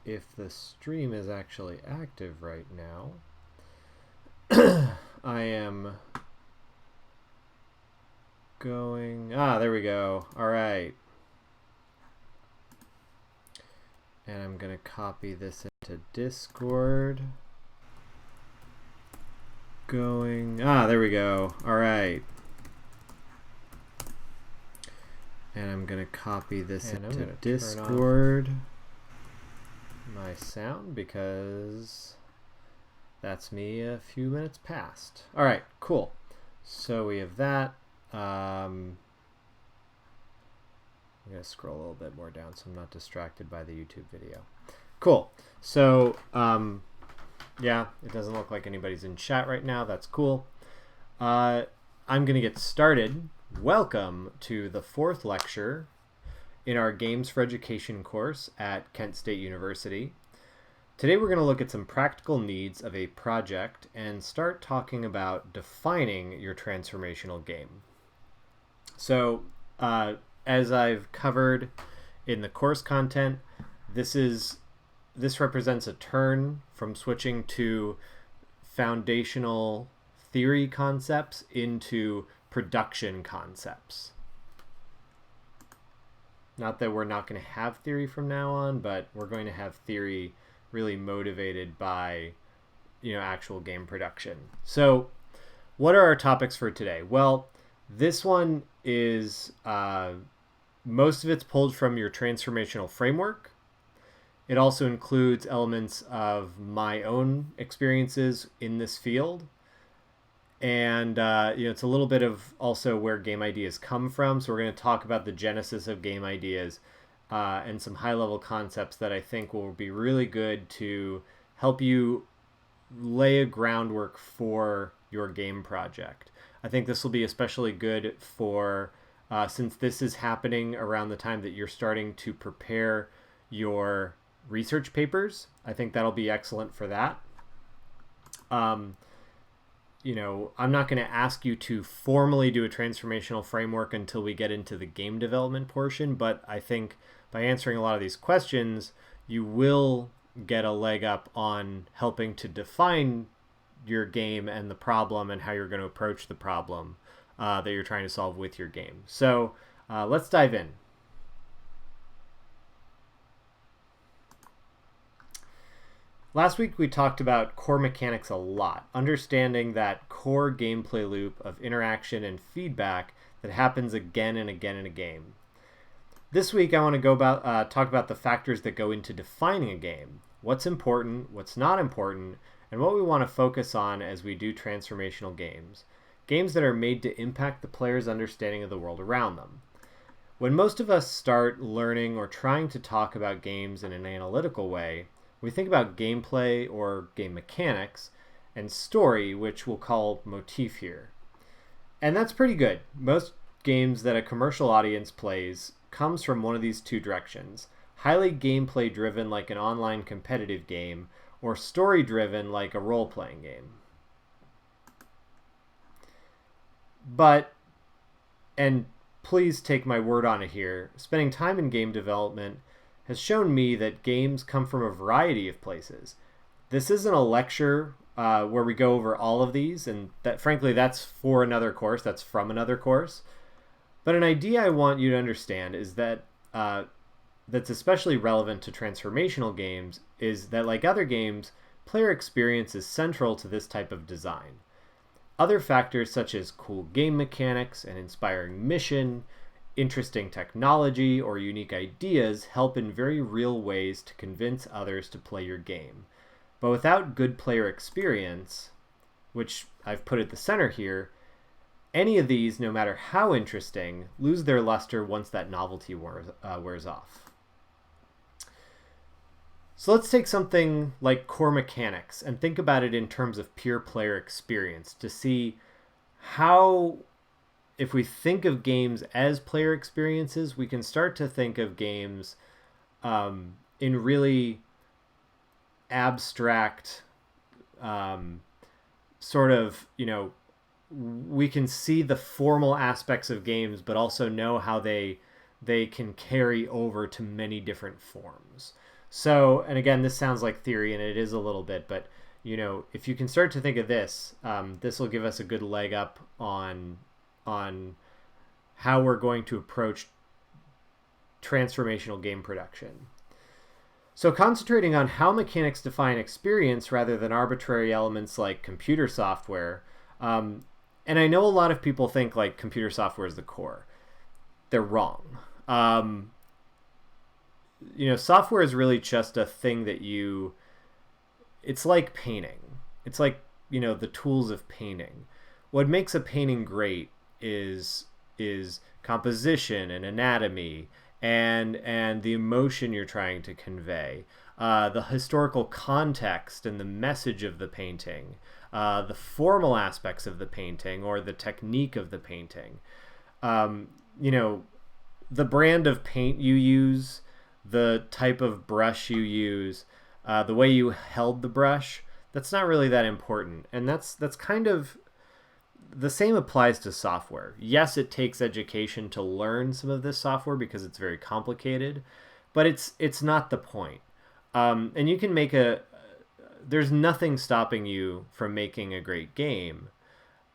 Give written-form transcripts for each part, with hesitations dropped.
if the stream is actually active right now. I am going... there we go. All right. And I'm going to copy this into Discord. There we go. All right. And I'm going to copy this into Discord. My sound, because that's me a few minutes past. All right, cool. So we have that. I'm going to scroll a little bit more down so I'm not distracted by the YouTube video. Cool. So, yeah, it doesn't look like anybody's in chat right now. That's cool. I'm going to get started. Welcome to the fourth lecture in our Games for Education course at Kent State University. Today we're going to look at some practical needs of a project and start talking about defining your transformational game. So, as I've covered in the course content, this represents a turn from switching to foundational theory concepts into production concepts. Not that we're not going to have theory from now on, but we're going to have theory really motivated by, actual game production. So what are our topics for today? Well, this one is, most of it's pulled from your transformational framework. It also includes elements of my own experiences in this field. And, it's a little bit of also where game ideas come from. So we're going to talk about the genesis of game ideas and some high-level concepts that I think will be really good to help you lay a groundwork for your game project. I think this will be especially good for, since this is happening around the time that you're starting to prepare your research papers. I think that'll be excellent for that. I'm not going to ask you to formally do a transformational framework until we get into the game development portion, but I think by answering a lot of these questions, you will get a leg up on helping to define your game and the problem and how you're going to approach the problem that you're trying to solve with your game. So let's dive in. Last week we talked about core mechanics a lot, understanding that core gameplay loop of interaction and feedback that happens again and again in a game. This week I want to talk about the factors that go into defining a game, what's important, what's not important, and what we want to focus on as we do transformational games. Games that are made to impact the player's understanding of the world around them. When most of us start learning or trying to talk about games in an analytical way, we think about gameplay or game mechanics and story, which we'll call motif here. And that's pretty good. Most games that a commercial audience plays comes from one of these two directions. Highly gameplay driven like an online competitive game, or story driven like a role-playing game. But, and please take my word on it here, spending time in game development has shown me that games come from a variety of places. This isn't a lecture where we go over all of these, and that, frankly, that's for another course, that's from another course. But an idea I want you to understand is that that's especially relevant to transformational games is that, like other games, player experience is central to this type of design. Other factors such as cool game mechanics, an inspiring mission, interesting technology, or unique ideas help in very real ways to convince others to play your game. But without good player experience, which I've put at the center here, any of these, no matter how interesting, lose their luster once that novelty wears off. So let's take something like core mechanics and think about it in terms of pure player experience to see how, if we think of games as player experiences, we can start to think of games in really abstract sort of, we can see the formal aspects of games, but also know how they can carry over to many different forms. So, and again, this sounds like theory, and it is a little bit, but if you can start to think of this, this will give us a good leg up on how we're going to approach transformational game production. So concentrating on how mechanics define experience rather than arbitrary elements like computer software. And I know a lot of people think like computer software is the core. They're wrong. Software is really just a thing that it's like painting. It's like, the tools of painting. What makes a painting great is composition and anatomy and the emotion you're trying to convey, the historical context and the message of the painting, the formal aspects of the painting or the technique of the painting. The brand of paint you use, the type of brush you use, the way you held the brush, that's not really that important. And that's kind of the same applies to software. Yes, it takes education to learn some of this software because it's very complicated, but it's not the point. And you can there's nothing stopping you from making a great game,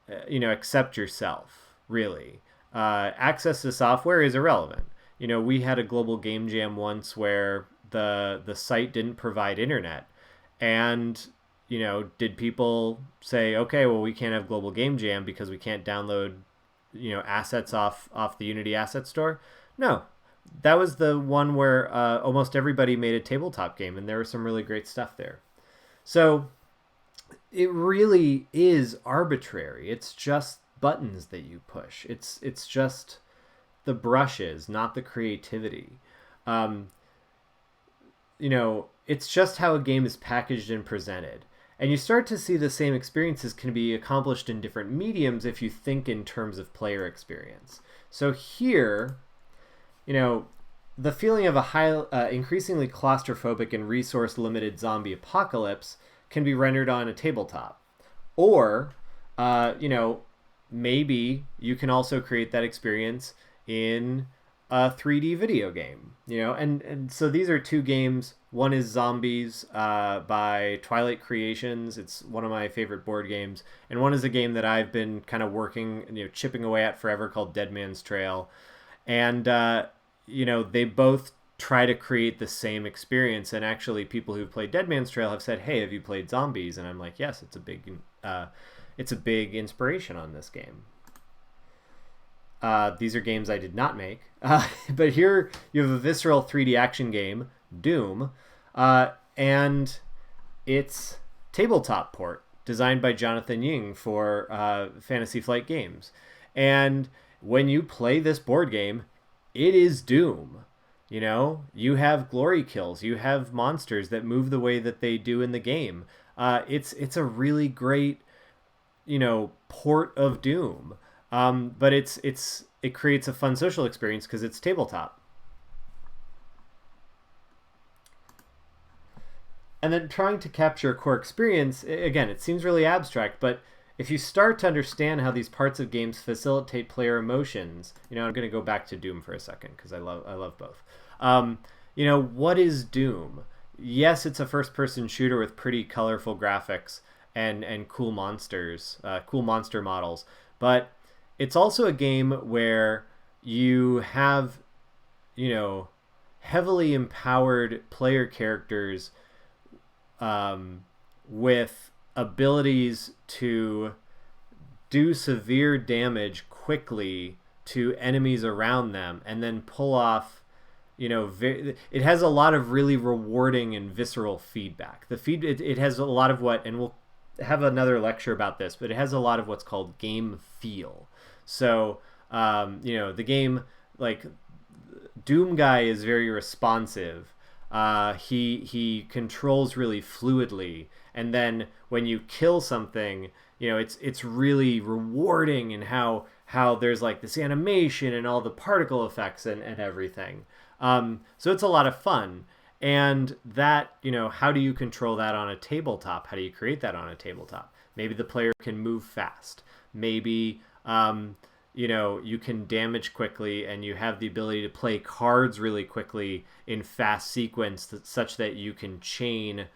except yourself, really. Access to software is irrelevant. We had a global game jam once where the site didn't provide internet, and did people say, okay, well, we can't have global game jam because we can't download assets off the Unity asset store? No, that was the one where almost everybody made a tabletop game, and there was some really great stuff there. So it really is arbitrary. It's just buttons that you push. It's just the brushes, not the creativity. It's just how a game is packaged and presented. And you start to see the same experiences can be accomplished in different mediums if you think in terms of player experience. So here, the feeling of a increasingly claustrophobic and resource-limited zombie apocalypse can be rendered on a tabletop. Or, maybe you can also create that experience in a 3D video game, and so these are two games. One is Zombies by Twilight Creations. It's one of my favorite board games, and one is a game that I've been kind of working, chipping away at forever, called Dead Man's Trail. And they both try to create the same experience, and actually people who've played Dead Man's Trail have said, hey, have you played Zombies? And I'm like, yes, it's a big inspiration on this game. These are games I did not make. But here you have a visceral 3D action game, Doom, and it's tabletop port designed by Jonathan Ying for Fantasy Flight Games. And when you play this board game, it is Doom. You have glory kills, you have monsters that move the way that they do in the game. It's a really great, port of Doom. But it creates a fun social experience because it's tabletop. And then trying to capture a core experience, again, it seems really abstract, but if you start to understand how these parts of games facilitate player emotions, I'm going to go back to Doom for a second because I love both. What is Doom? Yes, it's a first-person shooter with pretty colorful graphics and cool monsters, cool monster models, but it's also a game where you have, heavily empowered player characters with abilities to do severe damage quickly to enemies around them and then pull off, it has a lot of really rewarding and visceral feedback. It has a lot of and we'll have another lecture about this, but it has a lot of what's called game feel. So, the game, like, Doom Guy is very responsive. He controls really fluidly, and then when you kill something, it's really rewarding in how there's like this animation and all the particle effects and everything. So it's a lot of fun. And that, how do you control that on a tabletop? How do you create that on a tabletop? Maybe the player can move fast. Maybe you can damage quickly, and you have the ability to play cards really quickly in fast sequence, such that you can chain,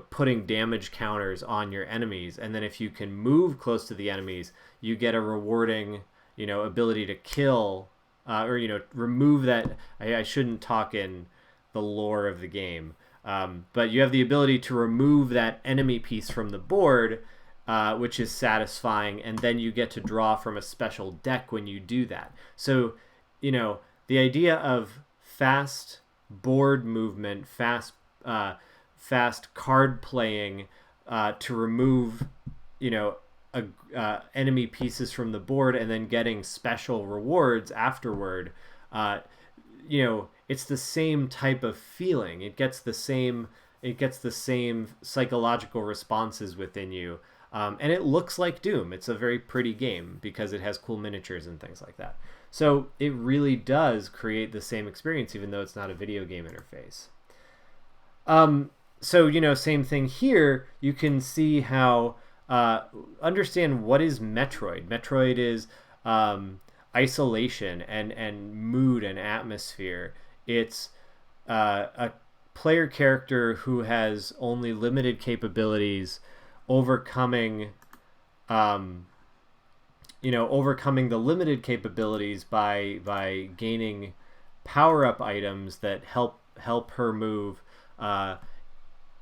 putting damage counters on your enemies. And then if you can move close to the enemies, you get a rewarding, ability to kill, or remove that. I shouldn't talk in the lore of the game, but you have the ability to remove that enemy piece from the board, which is satisfying, and then you get to draw from a special deck when you do that. So, the idea of fast board movement, fast card playing, to remove, enemy pieces from the board, and then getting special rewards afterward. It's the same type of feeling. It gets the same psychological responses within you. And it looks like Doom. It's a very pretty game because it has cool miniatures and things like that. So it really does create the same experience, even though it's not a video game interface. So, same thing here. You can see how, understand what is Metroid. Metroid is isolation and mood and atmosphere. It's a player character who has only limited capabilities, overcoming the limited capabilities by gaining power-up items that help her move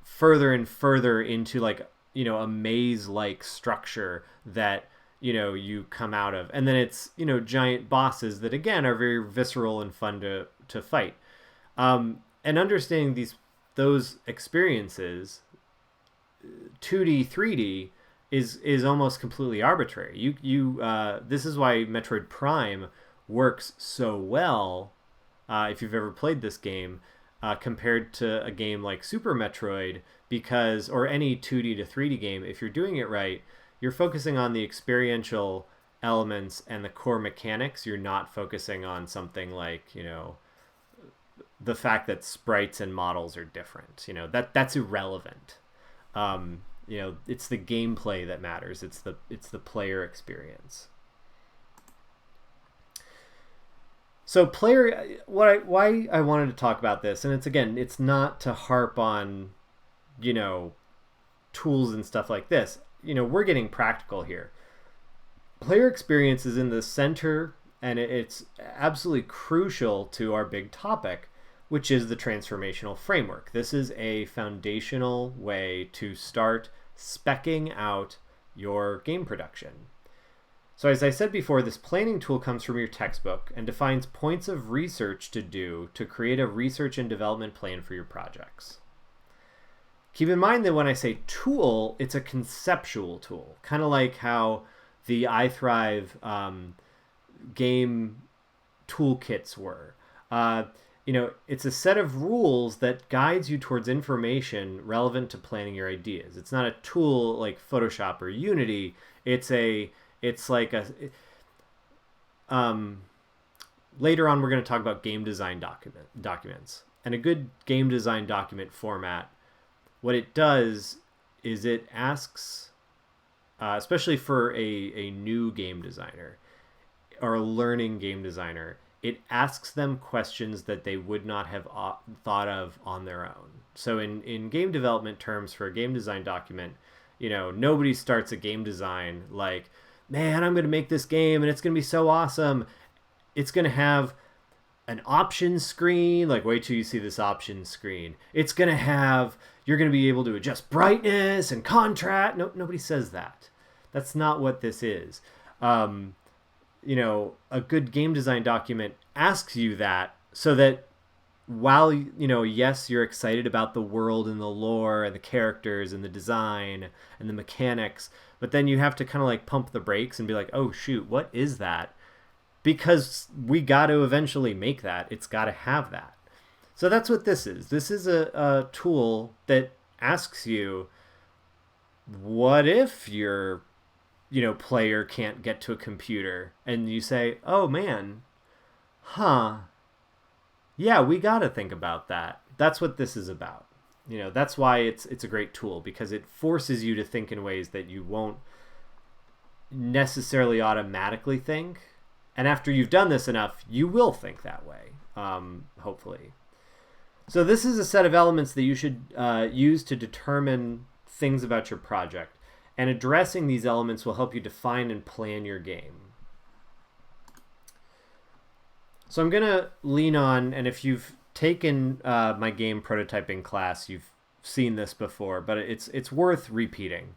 further and further into, like, a maze-like structure that you come out of. And then it's giant bosses that, again, are very visceral and fun to fight. And understanding those experiences, 2D, 3D, is almost completely arbitrary. This is why Metroid Prime works so well, if you've ever played this game, compared to a game like Super Metroid, or any 2D to 3D game. If you're doing it right, you're focusing on the experiential elements and the core mechanics. You're not focusing on something like, the fact that sprites and models are different. That's irrelevant. It's the gameplay that matters. It's the player experience. So why I wanted to talk about this, and it's not to harp on, tools and stuff like this. We're getting practical here. Player experience is in the center, and it's absolutely crucial to our big topic, which is the transformational framework. This is a foundational way to start speccing out your game production. So as I said before, this planning tool comes from your textbook and defines points of research to do to create a research and development plan for your projects. Keep in mind that when I say tool, it's a conceptual tool, kind of like how the iThrive game toolkits were. It's a set of rules that guides you towards information relevant to planning your ideas. It's not a tool like Photoshop or Unity. Later on, we're going to talk about game design documents. And a good game design document format, what it does is it asks, especially for a new game designer or a learning game designer, it asks them questions that they would not have thought of on their own. So in game development terms, for a game design document, nobody starts a game design like, man, I'm going to make this game and it's going to be so awesome. It's going to have an options screen. Like, wait till you see this options screen. You're going to be able to adjust brightness and contrast. No, nobody says that. That's not what this is. A good game design document asks you that so that while, yes, you're excited about the world and the lore and the characters and the design and the mechanics, but then you have to kind of like pump the brakes and be like, oh, shoot, what is that? Because we got to eventually make that. It's got to have that. So that's what this is. This is a tool that asks you, what if your player can't get to a computer? And you say, oh man, yeah, we got to think about that. That's what this is about. That's why it's a great tool, because it forces you to think in ways that you won't necessarily automatically think. And after you've done this enough, you will think that way, hopefully. So this is a set of elements that you should use to determine things about your project. And addressing these elements will help you define and plan your game. So I'm going to lean on, and if you've taken my game prototyping class, you've seen this before, but it's worth repeating,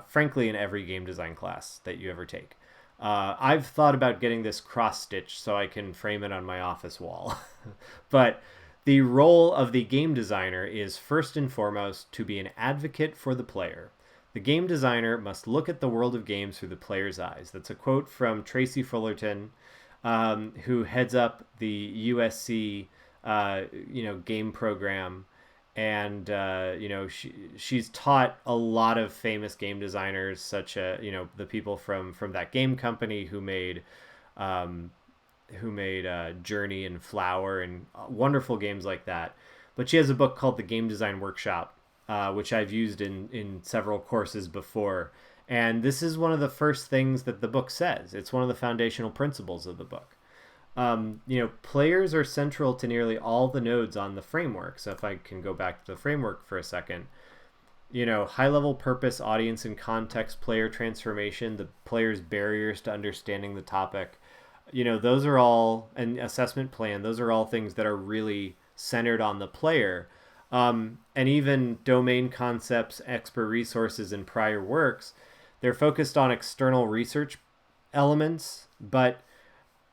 frankly, in every game design class that you ever take. I've thought about getting this cross-stitched so I can frame it on my office wall. But the role of the game designer is first and foremost to be an advocate for the player. The game designer must look at the world of games through the player's eyes. That's a quote from Tracy Fullerton, who heads up the USC game program. And she's taught a lot of famous game designers, such as the people from that game company who made Journey and Flower and wonderful games like that. But she has a book called The Game Design Workshop, which I've used in several courses before. And this is one of the first things that the book says. It's one of the foundational principles of the book. Players are central to nearly all the nodes on the framework. So if I can go back to the framework for a second, high-level purpose, audience and context, player transformation, the player's barriers to understanding the topic, those are all, and assessment plan, those are all things that are really centered on the player. And even domain concepts, expert resources, and prior works, they're focused on external research elements, but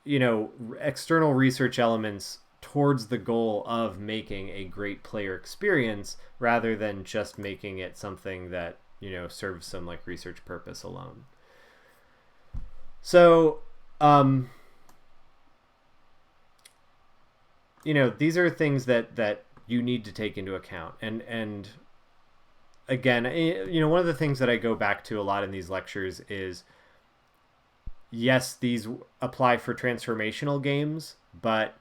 external research elements towards the goal of making a great player experience rather than just making it something that, serves some like research purpose alone. So, these are things that you need to take into account. And again, one of the things that I go back to a lot in these lectures is, yes, these apply for transformational games, but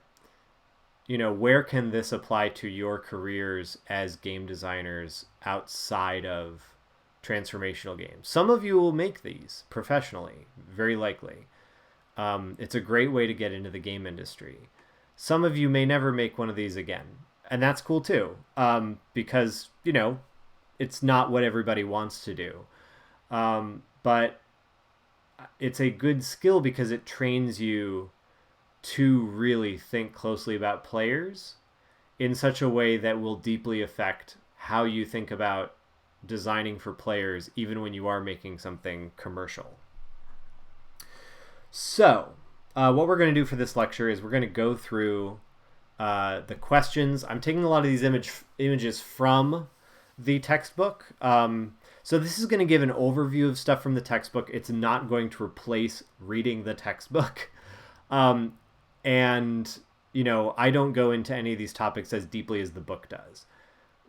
where can this apply to your careers as game designers outside of transformational games? Some of you will make these professionally, very likely. It's a great way to get into the game industry. Some of you may never make one of these again, and that's cool too, because it's not what everybody wants to do. But it's a good skill because it trains you to really think closely about players in such a way that will deeply affect how you think about designing for players, even when you are making something commercial. So, what we're going to do for this lecture is we're going to go through the questions. I'm taking a lot of these images from the textbook. So this is going to give an overview of stuff from the textbook. It's not going to replace reading the textbook. And, I don't go into any of these topics as deeply as the book does.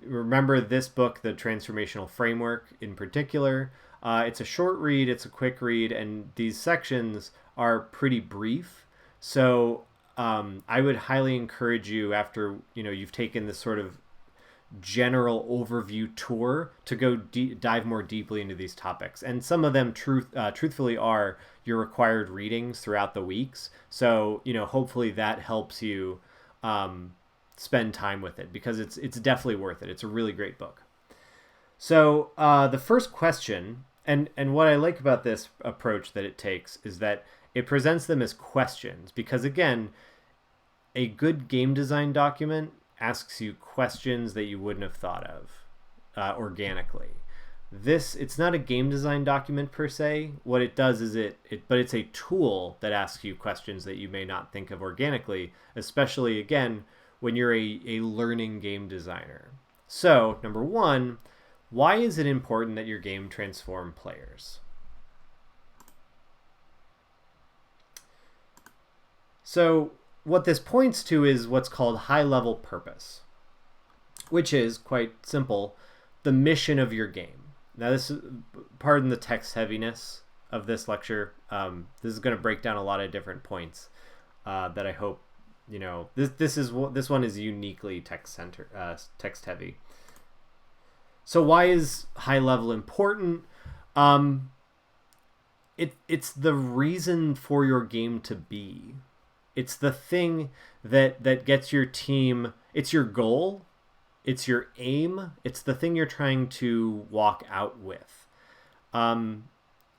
Remember this book, The Transformational Framework in particular, it's a short read, it's a quick read, and these sections are pretty brief. So I would highly encourage you, after you've taken this sort of general overview tour, to go dive more deeply into these topics. And some of them truthfully are your required readings throughout the weeks. So hopefully that helps you spend time with it, because it's definitely worth it. It's a really great book. So the first question, and what I like about this approach that it takes, is that it presents them as questions, because again, a good game design document asks you questions that you wouldn't have thought of organically. It's not a game design document per se. What it does is but it's a tool that asks you questions that you may not think of organically, especially again when you're a learning game designer. So, number one, why is it important that your game transform players? So, what this points to is what's called high-level purpose, which is, quite simple, the mission of your game. Now, this is, pardon the text heaviness of this lecture. This is going to break down a lot of different points that I hope, this one is uniquely text heavy. So why is high level important? it's the reason for your game to be. It's the thing that gets your team. It's your goal. It's your aim. It's the thing you're trying to walk out with. Um,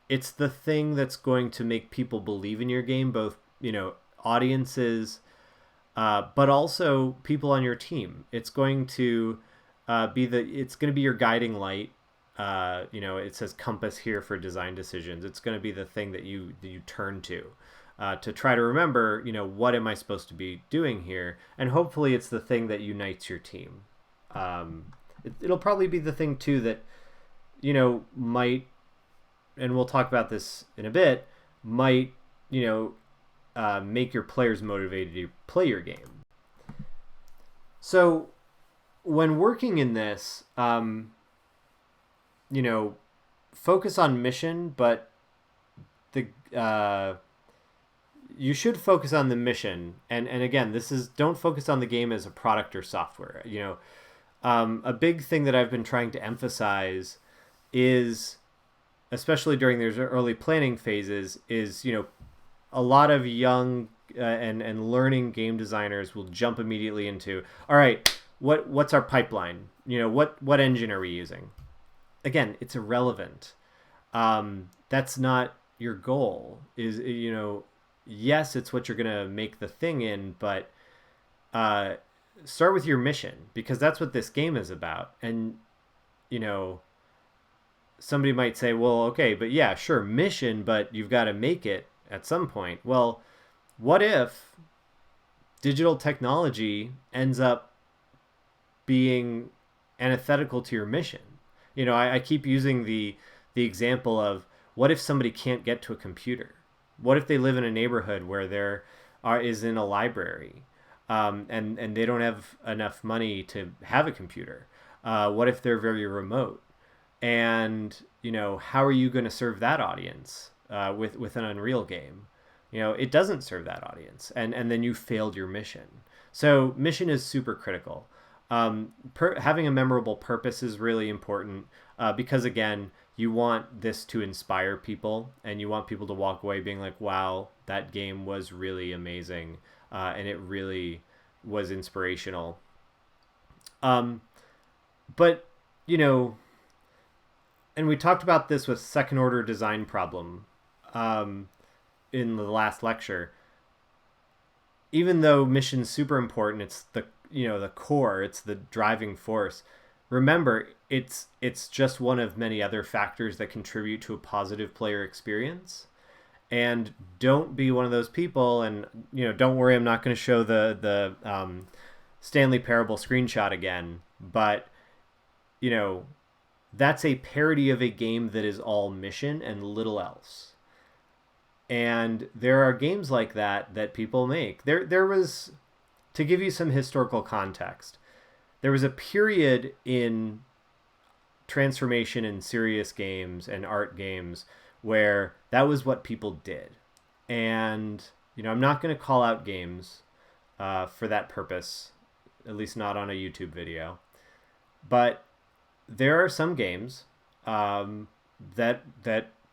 it's the thing that's going to make people believe in your game, both audiences, but also people on your team. It's going to it's going to be your guiding light. It says compass here for design decisions. It's going to be the thing that you turn to try to remember, what am I supposed to be doing here? And hopefully it's the thing that unites your team. It'll probably be the thing too that, might, and we'll talk about this in a bit, might, make your players motivated to play your game. So when working in this, focus on mission, but you should focus on the mission. And again, don't focus on the game as a product or software. A big thing that I've been trying to emphasize is, especially during those early planning phases, is, a lot of young and learning game designers will jump immediately into, all right, what's our pipeline? What engine are we using? Again, it's irrelevant. That's not your goal. Yes, it's what you're gonna make the thing in, but start with your mission, because that's what this game is about. And somebody might say, well, okay, but yeah, sure, mission, but you've got to make it at some point. Well, what if digital technology ends up being antithetical to your mission? I keep using the example of, what if somebody can't get to a computer? What if they live in a neighborhood where there is in a library, and they don't have enough money to have a computer? What if they're very remote? And how are you going to serve that audience with an Unreal game? It doesn't serve that audience, and then you failed your mission. So mission is super critical. Having a memorable purpose is really important, because again, you want this to inspire people, and you want people to walk away being like, wow, that game was really amazing, and it really was inspirational. But and we talked about this with second order design problem in the last lecture. Even though mission's super important, it's the core, it's the driving force. Remember, it's just one of many other factors that contribute to a positive player experience. And don't be one of those people. And don't worry, I'm not going to show the Stanley Parable screenshot again. But that's a parody of a game that is all mission and little else. And there are games like that people make. There was, to give you some historical context, there was a period in transformation and serious games and art games where that was what people did. And I'm not going to call out games for that purpose, at least not on a YouTube video. But there are some games that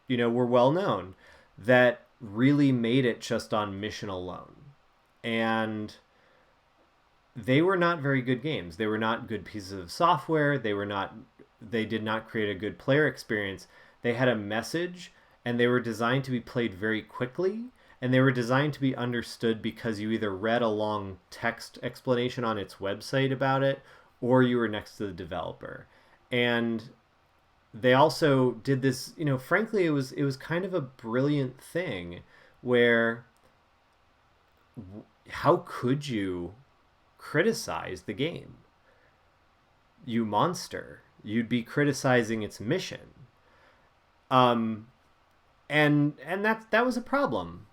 were well known, that really made it just on mission alone, and they were not very good games. They were not good pieces of software. They did not create a good player experience. They had a message, and they were designed to be played very quickly, and they were designed to be understood because you either read a long text explanation on its website about it, or you were next to the developer. And they also did this, frankly, it was kind of a brilliant thing where, how could you criticize the game? You monster. You'd be criticizing its mission. And that was a problem.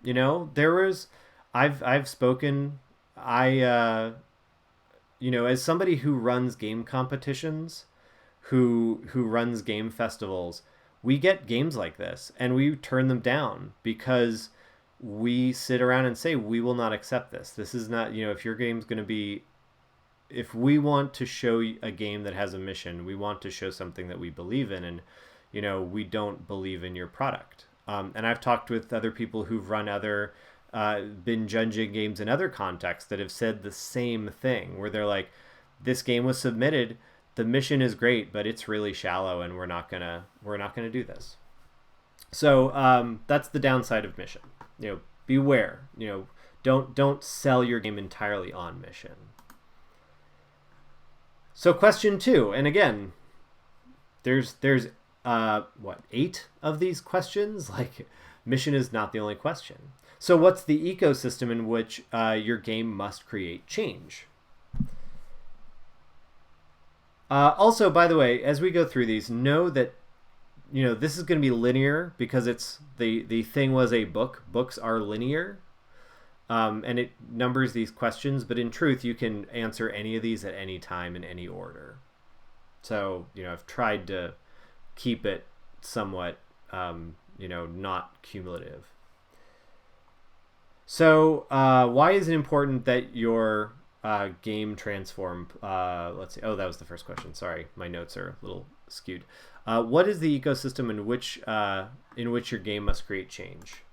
I've spoken, as somebody who runs game competitions, who runs game festivals, we get games like this and we turn them down because we sit around and say, we will not accept this. This is not, if your game's going to be, if we want to show a game that has a mission, we want to show something that we believe in, and we don't believe in your product. And I've talked with other people who've run been judging games in other contexts that have said the same thing, where they're like, this game was submitted, the mission is great, but it's really shallow, and we're not gonna do this. So that's the downside of mission. Beware. Don't sell your game entirely on mission. So question 2, and again, there's 8 of these questions. Like, mission is not the only question. So what's the ecosystem in which your game must create change? Also, by the way, as we go through these, know that this is going to be linear because it's the thing was a book. Books are linear, and it numbers these questions. But in truth, you can answer any of these at any time in any order. So I've tried to keep it somewhat not cumulative. So why is it important that your game transform? Let's see. Oh, that was the first question. Sorry, my notes are a little skewed. What is the ecosystem in which your game must create change?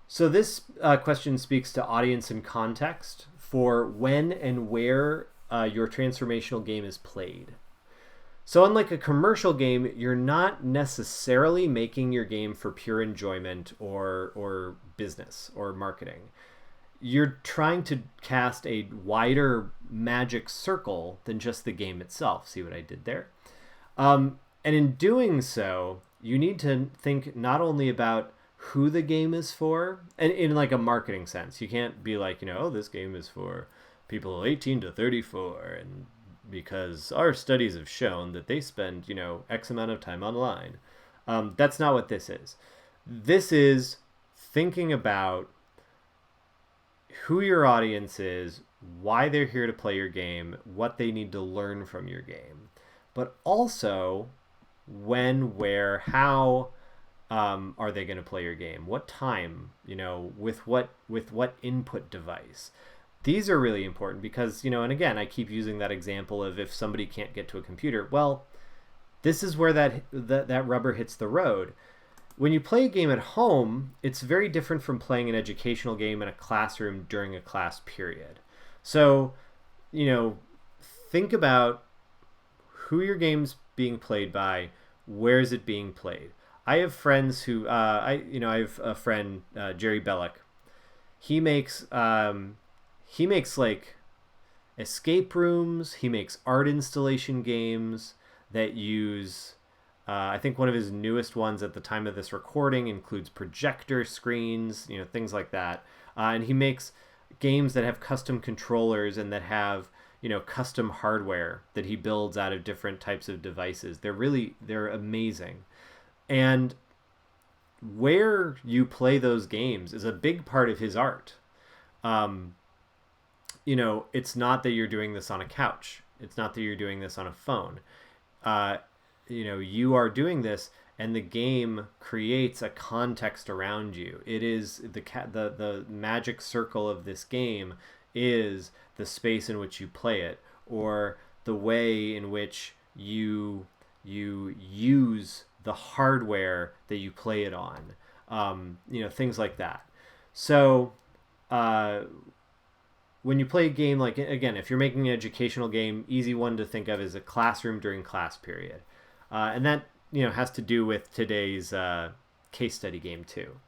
So this question speaks to audience and context for when and where your transformational game is played. So unlike a commercial game, you're not necessarily making your game for pure enjoyment or business or marketing. You're trying to cast a wider magic circle than just the game itself. See what I did there? And in doing so, you need to think not only about who the game is for, and in like a marketing sense. You can't be like, oh, this game is for people 18 to 34, and because our studies have shown that they spend, X amount of time online. That's not what this is. This is thinking about who your audience is, why they're here to play your game, what they need to learn from your game, but also when, where, how are they going to play your game, what time, with what input device. These are really important because, and again, I keep using that example of if somebody can't get to a computer. Well, this is where that rubber hits the road. When you play a game at home, it's very different from playing an educational game in a classroom during a class period. So, think about who your game's being played by, where is it being played. I have friends who, I have a friend, Jerry Bellick. He makes like escape rooms. He makes art installation games that use, I think one of his newest ones at the time of this recording includes projector screens, things like that. And he makes games that have custom controllers and that have, custom hardware that he builds out of different types of devices. They're amazing. And where you play those games is a big part of his art. It's not that you're doing this on a couch. It's not that you're doing this on a phone. You are doing this, and the game creates a context around you. It is the magic circle of this game is the space in which you play it, or the way in which you use the hardware that you play it on. Things like that. So when you play a game, like, again, if you're making an educational game, easy one to think of is a classroom during class period. And that, has to do with today's case study game too.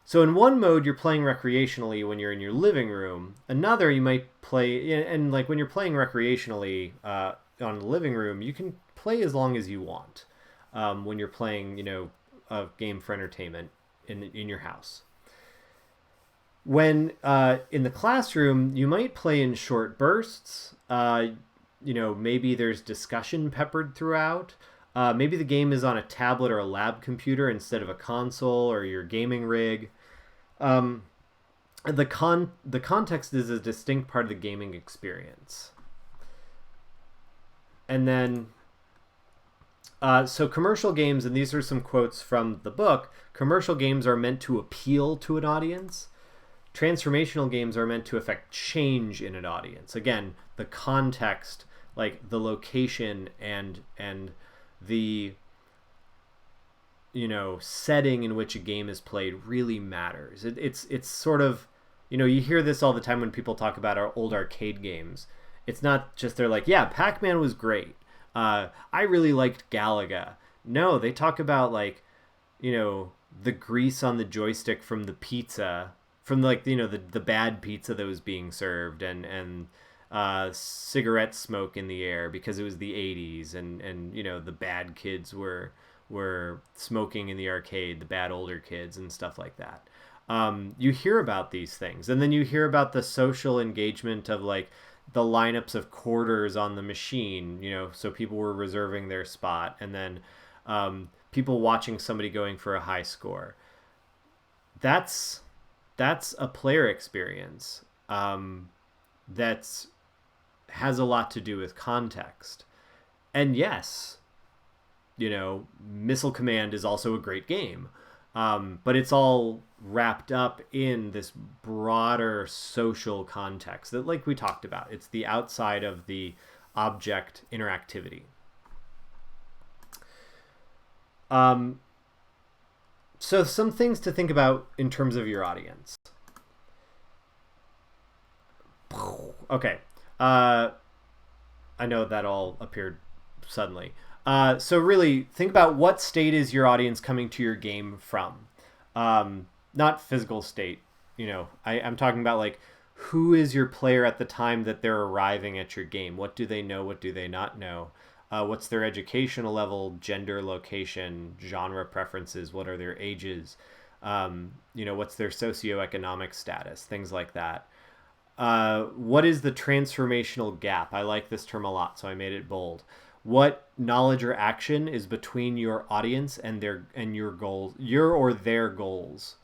So in one mode, you're playing recreationally when you're in your living room. Another, you might play, and like when you're playing recreationally on the living room, you can play as long as you want when you're playing, a game for entertainment in your house. When in the classroom, you might play in short bursts. Maybe there's discussion peppered throughout. Maybe the game is on a tablet or a lab computer instead of a console or your gaming rig. The context is a distinct part of the gaming experience. And then, so commercial games, and these are some quotes from the book, commercial games are meant to appeal to an audience. Transformational games are meant to affect change in an audience. Again, the context, like the location and the setting in which a game is played really matters. It's sort of, you hear this all the time when people talk about our old arcade games. It's not just they're like, yeah, Pac-Man was great. I really liked Galaga. No, they talk about like, the grease on the joystick from the pizza, from like the bad pizza that was being served, and cigarette smoke in the air because it was the 80s, and the bad kids were smoking in the arcade, the bad older kids and stuff like that. You hear about these things, and then you hear about the social engagement of like the lineups of quarters on the machine, so people were reserving their spot, and then people watching somebody going for a high score. That's a player experience that's has a lot to do with context. And yes, Missile Command is also a great game, but it's all wrapped up in this broader social context that, like we talked about, it's the outside of the object interactivity. So some things to think about in terms of your audience. Okay. I know that all appeared suddenly. So really think about what state is your audience coming to your game from. Not physical state. I'm talking about like who is your player at the time that they're arriving at your game? What do they know? What do they not know? What's their educational level, gender, location, genre preferences? What are their ages? What's their socioeconomic status? Things like that. What is the transformational gap? I like this term a lot, so I made it bold. What knowledge or action is between your audience and your goals, your or their goals,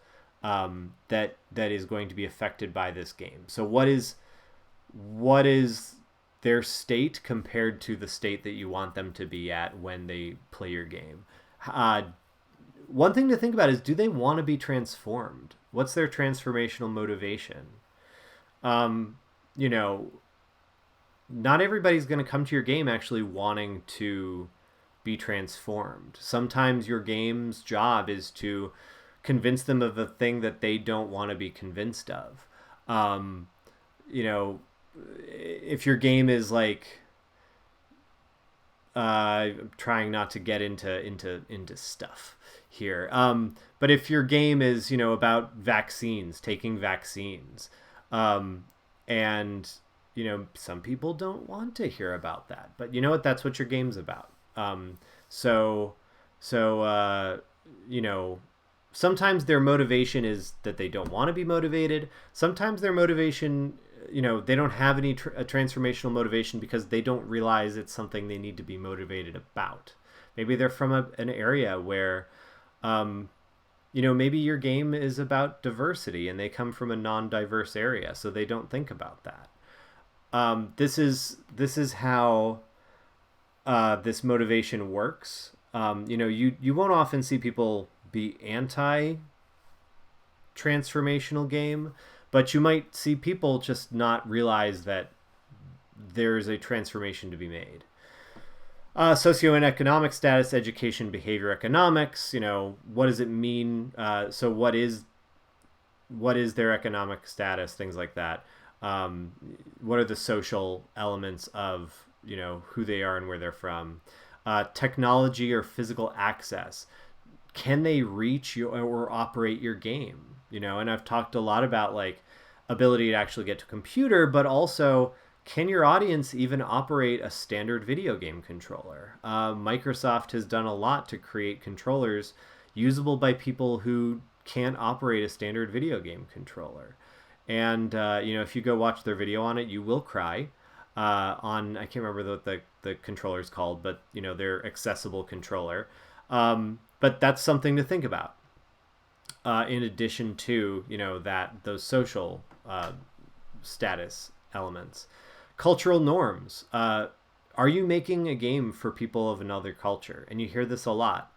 that is going to be affected by this game? So what is their state compared to the state that you want them to be at when they play your game? One thing to think about is, do they want to be transformed? What's their transformational motivation? You know, not everybody's going to come to your game actually wanting to be transformed. Sometimes your game's job is to convince them of a thing that they don't want to be convinced of. You know, if your game is like, trying not to get into stuff here. But if your game is, about vaccines, taking vaccines, and some people don't want to hear about that, but you know what? That's what your game's about. So, you know, sometimes their motivation is that they don't want to be motivated. Sometimes their motivation, they don't have any a transformational motivation because they don't realize it's something they need to be motivated about. Maybe they're from an area where, maybe your game is about diversity and they come from a non-diverse area, so they don't think about that. This is how this motivation works. You won't often see people be anti-transformational game, but you might see people just not realize that there's a transformation to be made. Socioeconomic status, education, behavior economics. What does it mean? So what is their economic status? Things like that. What are the social elements of who they are and where they're from? Technology or physical access. Can they reach or operate your game? And I've talked a lot about like ability to actually get to a computer, but also, can your audience even operate a standard video game controller? Microsoft has done a lot to create controllers usable by people who can't operate a standard video game controller. And, if you go watch their video on it, you will cry. I can't remember what the controller's called, but, their accessible controller. But that's something to think about. In addition to, those social status elements. Cultural norms. Are you making a game for people of another culture? And you hear this a lot,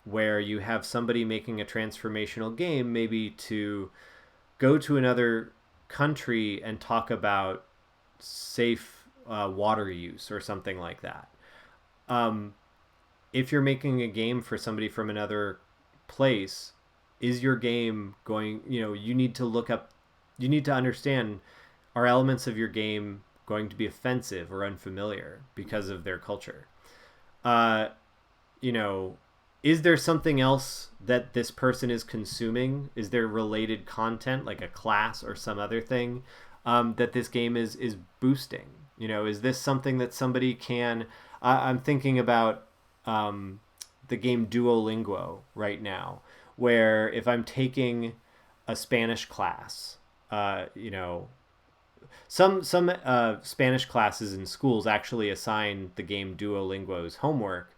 where you have somebody making a transformational game, maybe to go to another country and talk about safe water use or something like that. if you're making a game for somebody from another place, is your game going, you need to look up, you need to understand, are elements of your game going to be offensive or unfamiliar because of their culture? Uh, you know, is there something else that this person is consuming? Is there related content, like a class or some other thing, that this game is boosting? Is this something that somebody can? I'm thinking about the game Duolingo right now, where if I'm taking a Spanish class, some Spanish classes in schools actually assign the game Duolingo's homework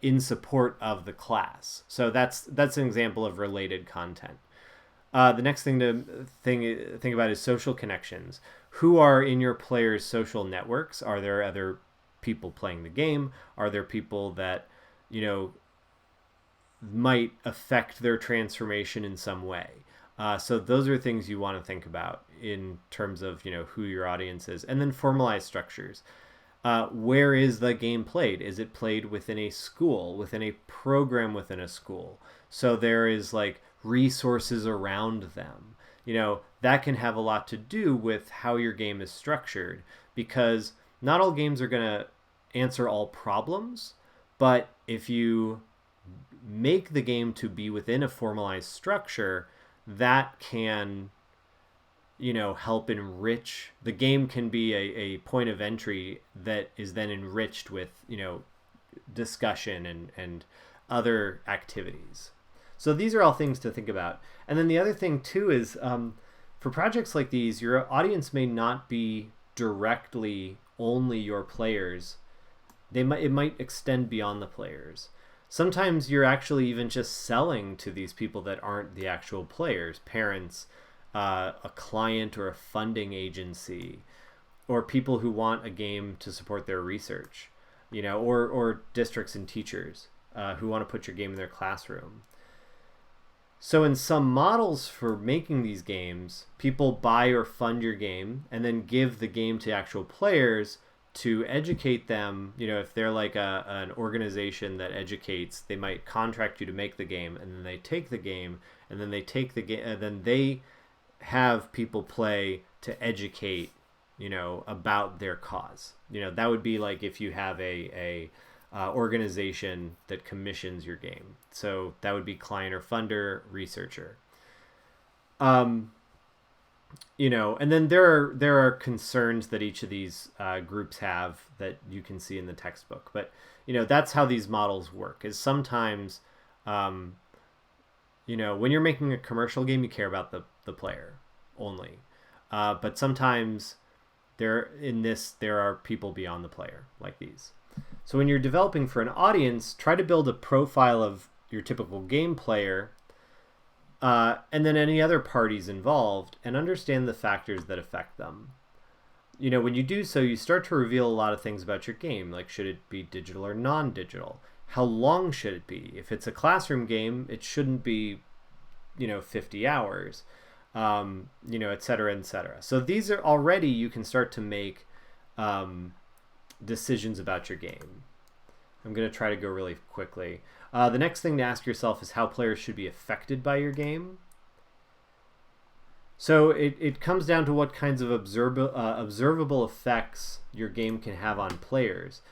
in support of the class. So that's an example of related content. The next thing to think about is social connections. Who are in your players' social networks? Are there other people playing the game? Are there people that might affect their transformation in some way? So those are things you want to think about in terms of who your audience is, and then formalized structures. Where is the game played? Is it played within a school, within a program within a school? So there is like resources around them. That can have a lot to do with how your game is structured, because not all games are going to answer all problems, but if you make the game to be within a formalized structure, that can help enrich the game. Can be a point of entry that is then enriched with discussion and other activities. So these are all things to think about. And then the other thing too is, for projects like these, your audience may not be directly only your players. It might extend beyond the players. Sometimes you're actually even just selling to these people that aren't the actual players, parents, a client or a funding agency, or people who want a game to support their research, or districts and teachers who want to put your game in their classroom. So in some models for making these games, people buy or fund your game and then give the game to actual players to educate them. If they're like an organization that educates, they might contract you to make the game, and then they take the game, and then they have people play to educate, about their cause. That would be like if you have a organization that commissions your game. So that would be client or funder, researcher. And then there are concerns that each of these groups have that you can see in the textbook. But that's how these models work. Is sometimes, when you're making a commercial game, you care about the player only. But sometimes there are people beyond the player, like these. So when you're developing for an audience, try to build a profile of your typical game player, and then any other parties involved, and understand the factors that affect them. When you do so, you start to reveal a lot of things about your game, like should it be digital or non-digital? How long should it be? If it's a classroom game, it shouldn't be 50 hours, et cetera, et cetera. So these are already, you can start to make decisions about your game. I'm going to try to go really quickly. The next thing to ask yourself is how players should be affected by your game. So it comes down to what kinds of observable effects your game can have on players.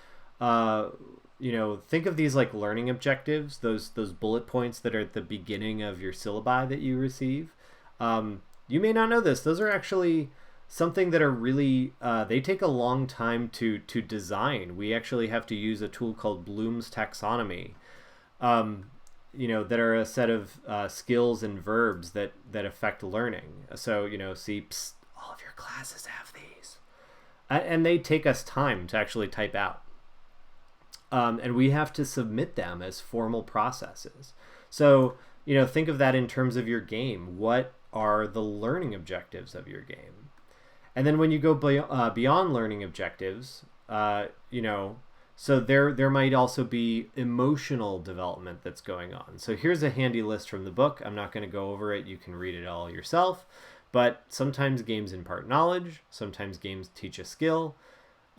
Think of these like learning objectives, those bullet points that are at the beginning of your syllabi that you receive. You may not know this. Those are actually something that are really, they take a long time to design. We actually have to use a tool called Bloom's taxonomy, that are a set of skills and verbs that affect learning. So, see, psst, all of your classes have these. And they take us time to actually type out. And we have to submit them as formal processes. So, think of that in terms of your game. What are the learning objectives of your game? And then when you go beyond learning objectives, so there might also be emotional development that's going on. So here's a handy list from the book. I'm not going to go over it. You can read it all yourself. But sometimes games impart knowledge. Sometimes games teach a skill.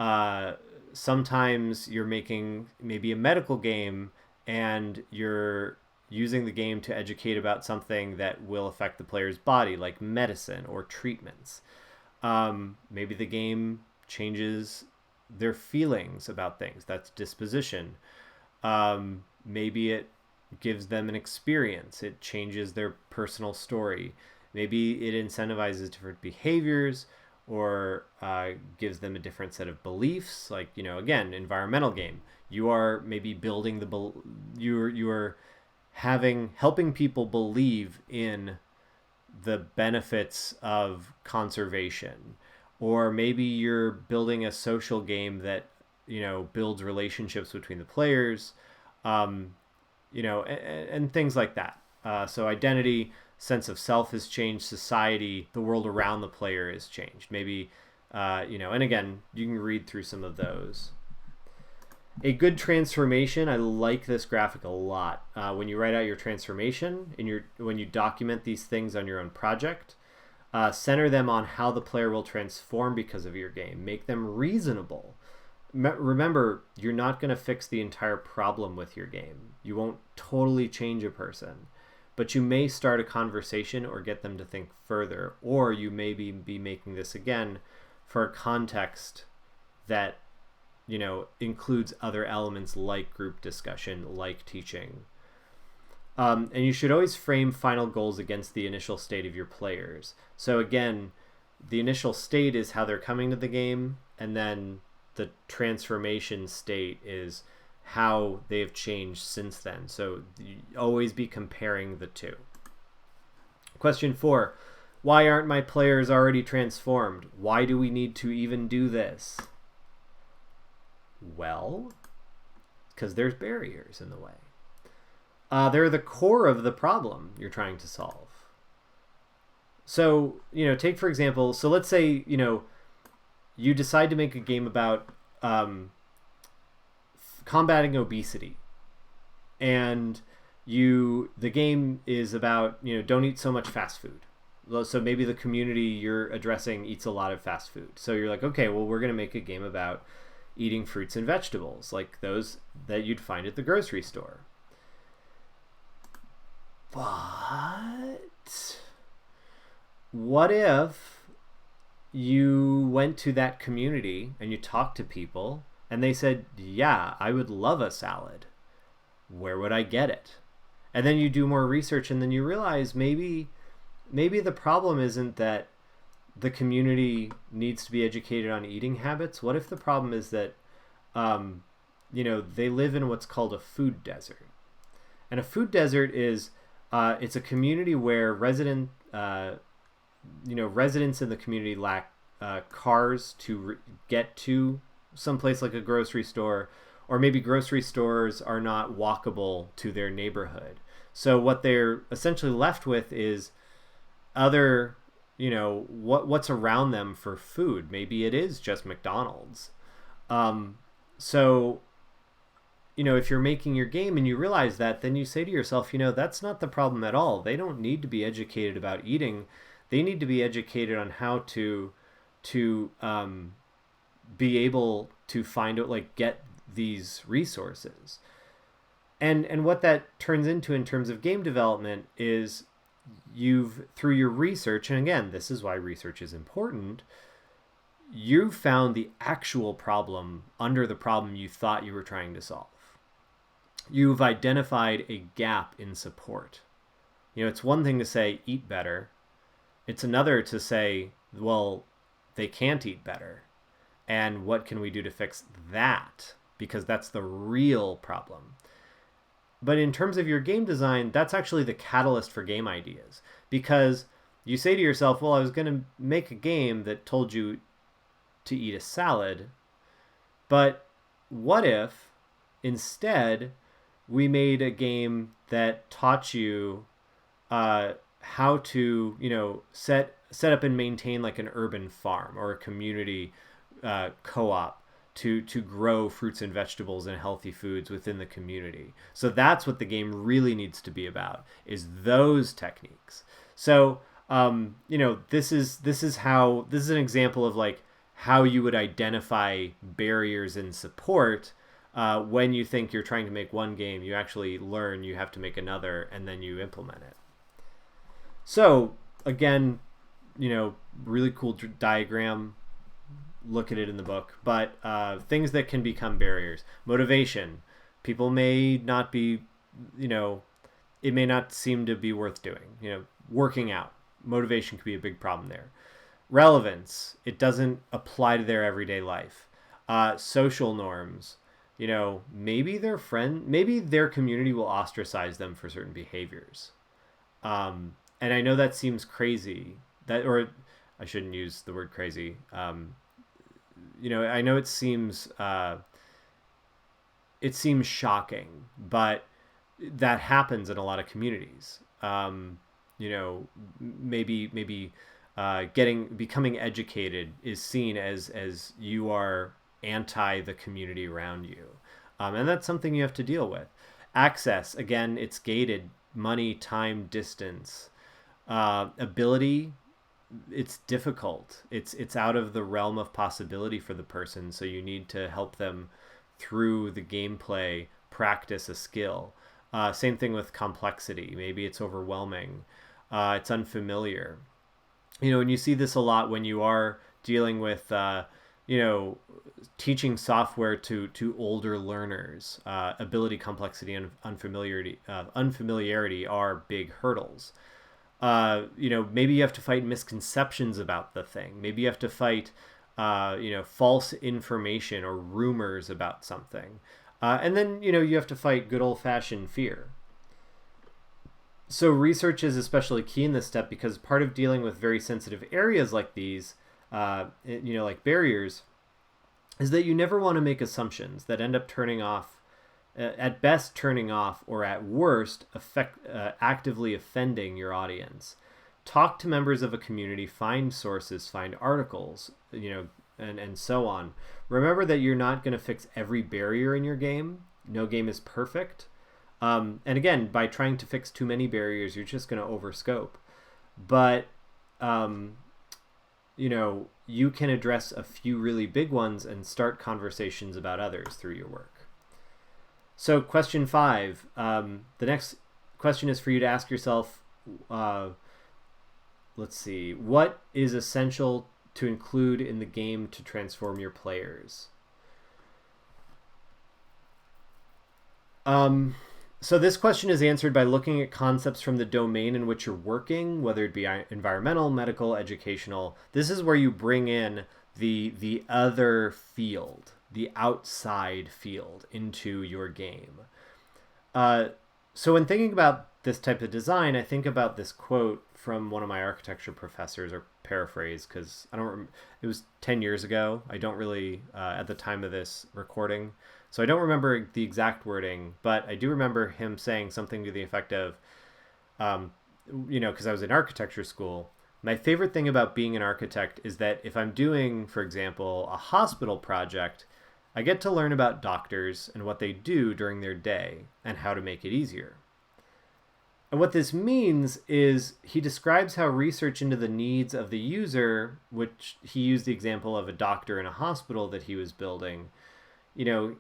uh, sometimes you're making maybe a medical game and you're using the game to educate about something that will affect the player's body, like medicine or treatments. Maybe the game changes their feelings about things. That's disposition. Maybe it gives them an experience. It changes their personal story. Maybe it incentivizes different behaviors or gives them a different set of beliefs. Like, again, environmental game. You are maybe building you are helping people believe in the benefits of conservation, or maybe you're building a social game that builds relationships between the players, um, and things like that. So identity, sense of self has changed, society, the world around the player has changed. Maybe, and again, you can read through some of those. A good transformation, I like this graphic a lot. When you write out your transformation and when you document these things on your own project, center them on how the player will transform because of your game. Make them reasonable. Remember, you're not going to fix the entire problem with your game. You won't totally change a person, but you may start a conversation or get them to think further, or you may be making this again for a context that includes other elements like group discussion, like teaching. And you should always frame final goals against the initial state of your players. So again, the initial state is how they're coming to the game, and then the transformation state is how they have changed since then. So you always be comparing the two. Question 4. Why aren't my players already transformed? Why do we need to even do this? Well, because there's barriers in the way. They're the core of the problem you're trying to solve. So, take for example, so let's say, you decide to make a game about combating obesity. And the game is about, don't eat so much fast food. So maybe the community you're addressing eats a lot of fast food. So you're like, okay, well, we're going to make a game about eating fruits and vegetables, like those that you'd find at the grocery store. But what if you went to that community and you talked to people and they said, yeah, I would love a salad. Where would I get it? And then you do more research and then you realize maybe the problem isn't that the community needs to be educated on eating habits. What if the problem is that, they live in what's called a food desert? And a food desert is, it's a community where residents in the community lack cars to get to someplace like a grocery store, or maybe grocery stores are not walkable to their neighborhood. So what they're essentially left with is other what's around them for food. Maybe it is just McDonald's. So if you're making your game and you realize that, then you say to yourself, that's not the problem at all. They don't need to be educated about eating. They need to be educated on how to be able to find out, like, get these resources. And what that turns into in terms of game development is through your research, and again, this is why research is important, you found the actual problem under the problem you thought you were trying to solve. You've identified a gap in support. It's one thing to say, eat better. It's another to say, well, they can't eat better. And what can we do to fix that? Because that's the real problem. But in terms of your game design, that's actually the catalyst for game ideas. Because you say to yourself, well, I was going to make a game that told you to eat a salad, but what if instead we made a game that taught you how to, set up and maintain like an urban farm or a community co-op to grow fruits and vegetables and healthy foods within the community. So that's what the game really needs to be about, is those techniques. So this is an example of like how you would identify barriers in support. When you think you're trying to make one game, you actually learn you have to make another, and then you implement it. So again, really cool diagram. Look at it in the book. But things that can become barriers. Motivation. People may not be, it may not seem to be worth doing. Working out. Motivation could be a big problem there. Relevance. It doesn't apply to their everyday life. Social norms. Maybe maybe their community will ostracize them for certain behaviors. And I know that seems crazy. Or I shouldn't use the word crazy. I know it seems shocking, but that happens in a lot of communities. Maybe becoming educated is seen as you are anti the community around you, and that's something you have to deal with. Access, again, it's gated. Money, time, distance, ability. It's difficult. It's out of the realm of possibility for the person, so you need to help them through the gameplay, practice a skill. Same thing with complexity. Maybe it's overwhelming. It's unfamiliar. And you see this a lot when you are dealing with, teaching software to older learners. Ability, complexity, and unfamiliarity are big hurdles. Maybe you have to fight misconceptions about the thing. Maybe you have to fight, false information or rumors about something. And then, you have to fight good old-fashioned fear. So research is especially key in this step, because part of dealing with very sensitive areas like these, like barriers, is that you never want to make assumptions that end up turning off, at best turning off, or at worst actively offending your audience. Talk to members of a community, find sources, find articles, and so on. Remember that you're not going to fix every barrier in your game. No game is perfect. And again, by trying to fix too many barriers, you're just going to overscope. But, you can address a few really big ones and start conversations about others through your work. So question 5, the next question is for you to ask yourself, let's see, what is essential to include in the game to transform your players? So this question is answered by looking at concepts from the domain in which you're working, whether it be environmental, medical, educational. This is where you bring in the other field, the outside field, into your game. So when thinking about this type of design, I think about this quote from one of my architecture professors, or paraphrase, because it was 10 years ago. I don't really, at the time of this recording, so I don't remember the exact wording, but I do remember him saying something to the effect of, because I was in architecture school, my favorite thing about being an architect is that if I'm doing, for example, a hospital project, I get to learn about doctors and what they do during their day and how to make it easier. And what this means is he describes how research into the needs of the user, which he used the example of a doctor in a hospital that he was building,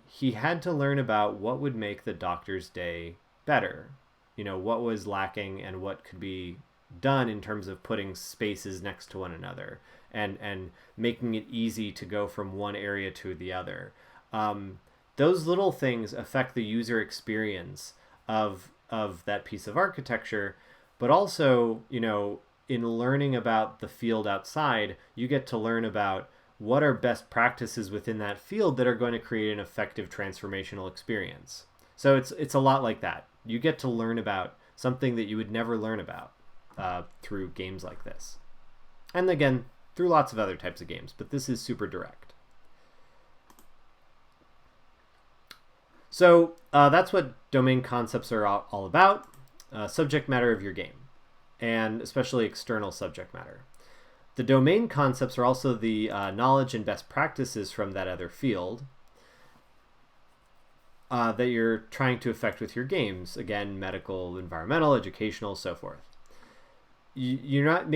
he had to learn about what would make the doctor's day better, what was lacking and what could be done in terms of putting spaces next to one another and making it easy to go from one area to the other. Those little things affect the user experience of that piece of architecture, but also, in learning about the field outside, you get to learn about what are best practices within that field that are going to create an effective transformational experience. So it's a lot like that. You get to learn about something that you would never learn about through games like this. And again, through lots of other types of games, but this is super direct. So that's what domain concepts are all about, subject matter of your game, and especially external subject matter. The domain concepts are also the knowledge and best practices from that other field that you're trying to affect with your games. Again, medical, environmental, educational, so forth. You're not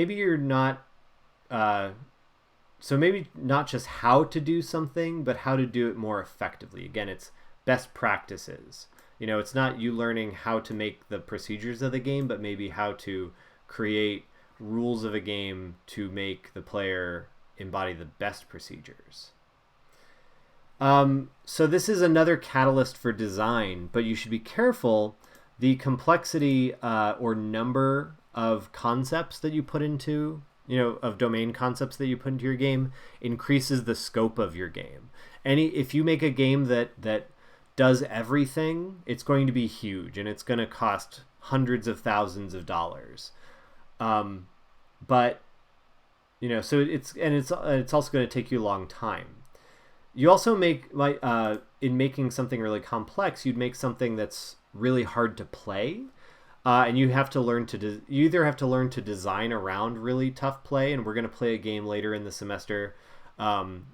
So maybe not just how to do something, but how to do it more effectively. Again, it's best practices. It's not you learning how to make the procedures of the game, but maybe how to create rules of a game to make the player embody the best procedures. So this is another catalyst for design, but you should be careful. The complexity or number of concepts that you put into, of domain concepts that you put into your game increases the scope of your game. If you make a game that does everything, it's going to be huge and it's going to cost hundreds of thousands of dollars. But so it's also going to take you a long time. You also make in making something really complex, you'd make something that's really hard to play, and you have to learn to you either have to learn to design around really tough play, and we're going to play a game later in the semester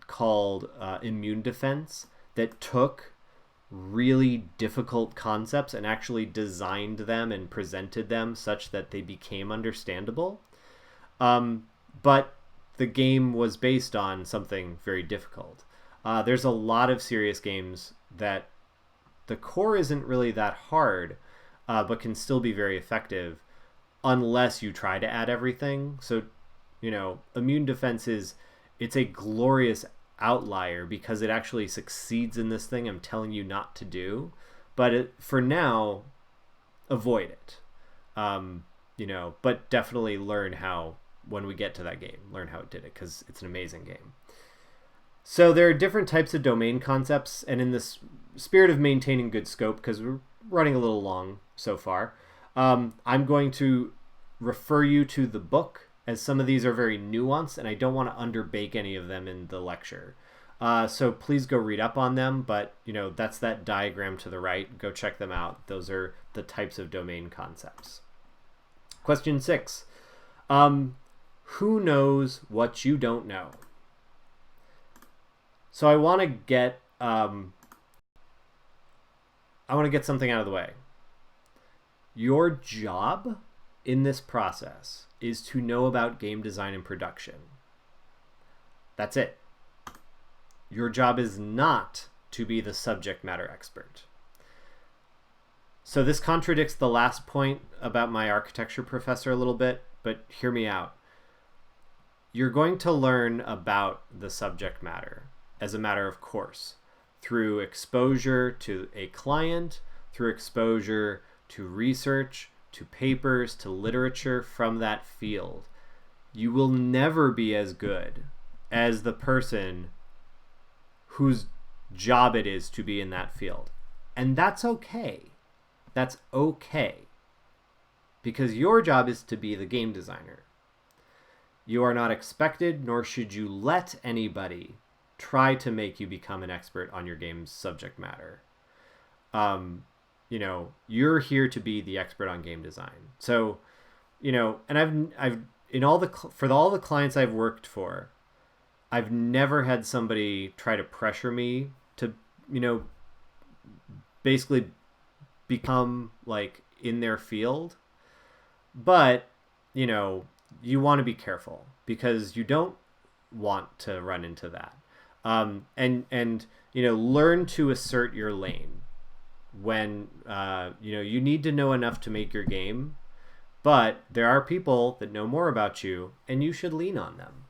called Immune Defense that took really difficult concepts and actually designed them and presented them such that they became understandable. But the game was based on something very difficult. There's a lot of serious games that the core isn't really that hard, but can still be very effective unless you try to add everything. So, Immune Defense it's a glorious outlier because it actually succeeds in this thing I'm telling you not to do. But for now, avoid it. But definitely learn how, when we get to that game, learn how it did it, because it's an amazing game. So there are different types of domain concepts, and in this spirit of maintaining good scope, because we're running a little long so far, I'm going to refer you to the book, as some of these are very nuanced, and I don't want to underbake any of them in the lecture. So please go read up on them, but that's that diagram to the right. Go check them out. Those are the types of domain concepts. Question 6. Who knows what you don't know? So I want to get something out of the way. Your job in this process is to know about game design and production. That's it. Your job is not to be the subject matter expert. So this contradicts the last point about my architecture professor a little bit, but hear me out. You're going to learn about the subject matter as a matter of course, through exposure to a client, through exposure to research, to papers, to literature from that field. You will never be as good as the person whose job it is to be in that field. And that's okay. That's okay. Because your job is to be the game designer. You are not expected, nor should you let anybody try to make you become an expert on your game's subject matter. You're here to be the expert on game design. So, and I've in all the clients I've worked for, I've never had somebody try to pressure me to, basically become like in their field. But, you want to be careful because you don't want to run into that. And learn to assert your lane when you need to know enough to make your game, but there are people that know more about you and you should lean on them.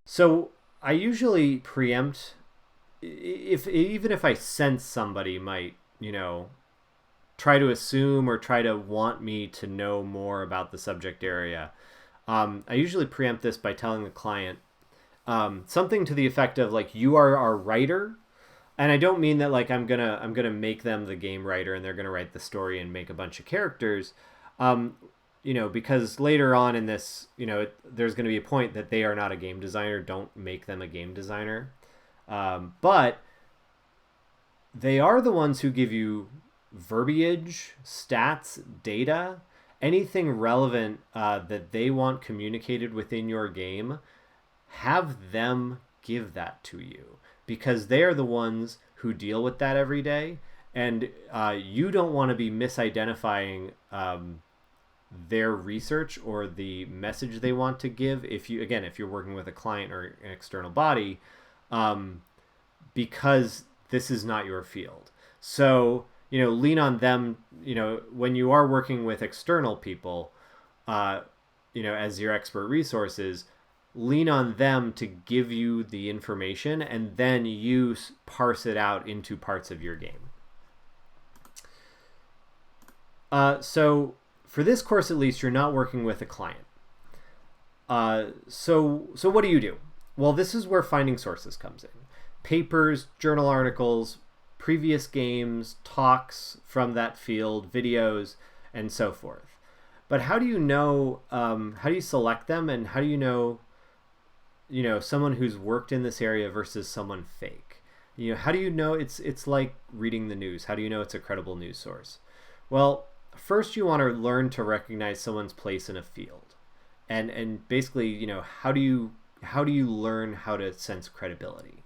So I usually preempt, even if I sense somebody might try to assume or try to want me to know more about the subject area, I usually preempt this by telling the client something to the effect of like, you are our writer. And I don't mean that like I'm gonna make them the game writer and they're gonna write the story and make a bunch of characters, because later on in this, there's gonna be a point that they are not a game designer. Don't make them a game designer, but they are the ones who give you verbiage, stats, data, anything relevant that they want communicated within your game. Have them give that to you because they are the ones who deal with that every day. And you don't want to be misidentifying their research or the message they want to give. If you're working with a client or an external body, because this is not your field. So, lean on them, when you are working with external people, as your expert resources, lean on them to give you the information, and then you parse it out into parts of your game. So for this course, at least, you're not working with a client. So what do? Well, this is where finding sources comes in. Papers, journal articles, previous games, talks from that field, videos, and so forth. But how do you know, how do you select them, and how do you know, someone who's worked in this area versus someone fake? How do you know? It's like reading the news. How do you know it's a credible news source? Well, first you want to learn to recognize someone's place in a field. And basically, how do you learn how to sense credibility?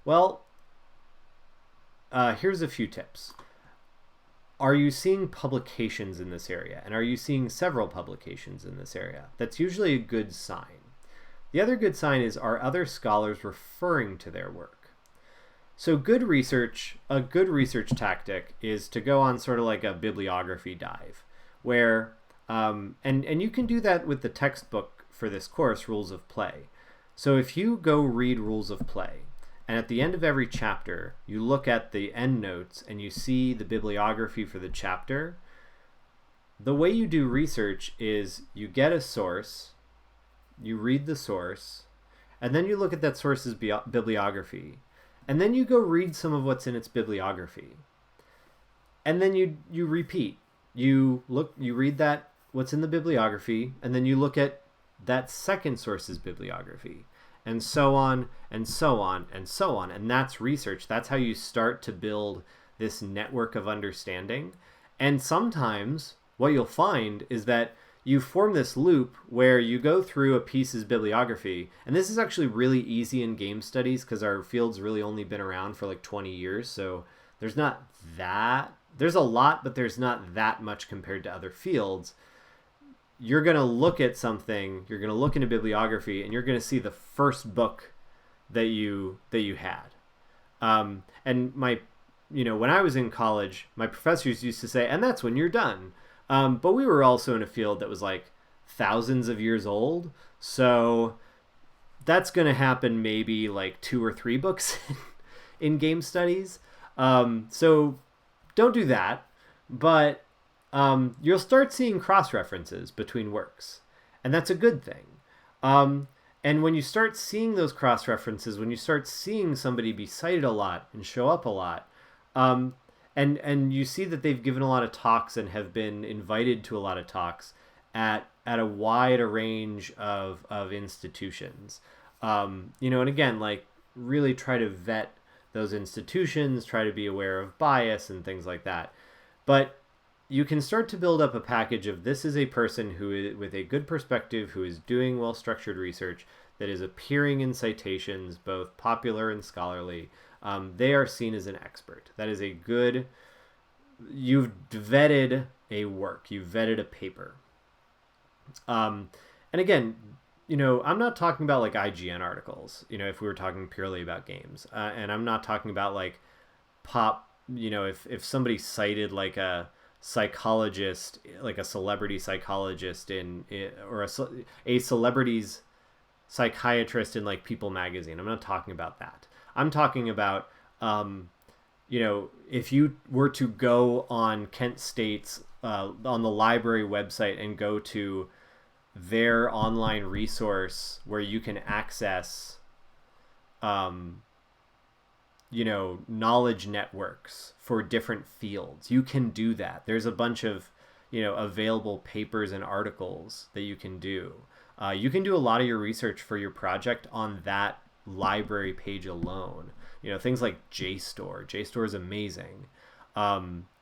Well, here's a few tips. Are you seeing publications in this area? And are you seeing several publications in this area? That's usually a good sign. The other good sign is, are other scholars referring to their work? So a good research tactic is to go on sort of like a bibliography dive, where, and you can do that with the textbook for this course, Rules of Play. So if you go read Rules of Play, and at the end of every chapter, you look at the end notes and you see the bibliography for the chapter, the way you do research is you get a source, you read the source, and then you look at that source's bibliography, and then you go read some of what's in its bibliography. And then you repeat. You read that, what's in the bibliography, and then you look at that second source's bibliography. And so on, and so on, and so on. And that's research. That's how you start to build this network of understanding. And sometimes what you'll find is that you form this loop where you go through a piece's bibliography. And this is actually really easy in game studies because our field's really only been around for like 20 years. So there's a lot, but there's not that much compared to other fields. You're going to look at something, you're going to look in a bibliography, and you're going to see the first book that you had. And when I was in college, my professors used to say, and that's when you're done. But we were also in a field that was like thousands of years old. So that's going to happen maybe like 2 or 3 books in game studies. So don't do that. But you'll start seeing cross-references between works, and that's a good thing. And when you start seeing those cross-references, when you start seeing somebody be cited a lot and show up a lot, and you see that they've given a lot of talks and have been invited to a lot of talks at a wide range of institutions, and again, like, really try to vet those institutions, try to be aware of bias and things like that. But you can start to build up a package of, this is a person who is with a good perspective, who is doing well-structured research, that is appearing in citations, both popular and scholarly. They are seen as an expert. That is a good, you've vetted a work, you've vetted a paper. And again, I'm not talking about like IGN articles, if we were talking purely about games. And I'm not talking about like if somebody cited like a psychologist, like a celebrity psychologist or a celebrity's psychiatrist in like People magazine. I'm not talking about that. I'm talking about, if you were to go on Kent State's, on the library website and go to their online resource where you can access, knowledge networks for different fields. You can do that. There's a bunch of, available papers and articles that you can do. You can do a lot of your research for your project on that library page alone. Things like JSTOR. JSTOR is amazing.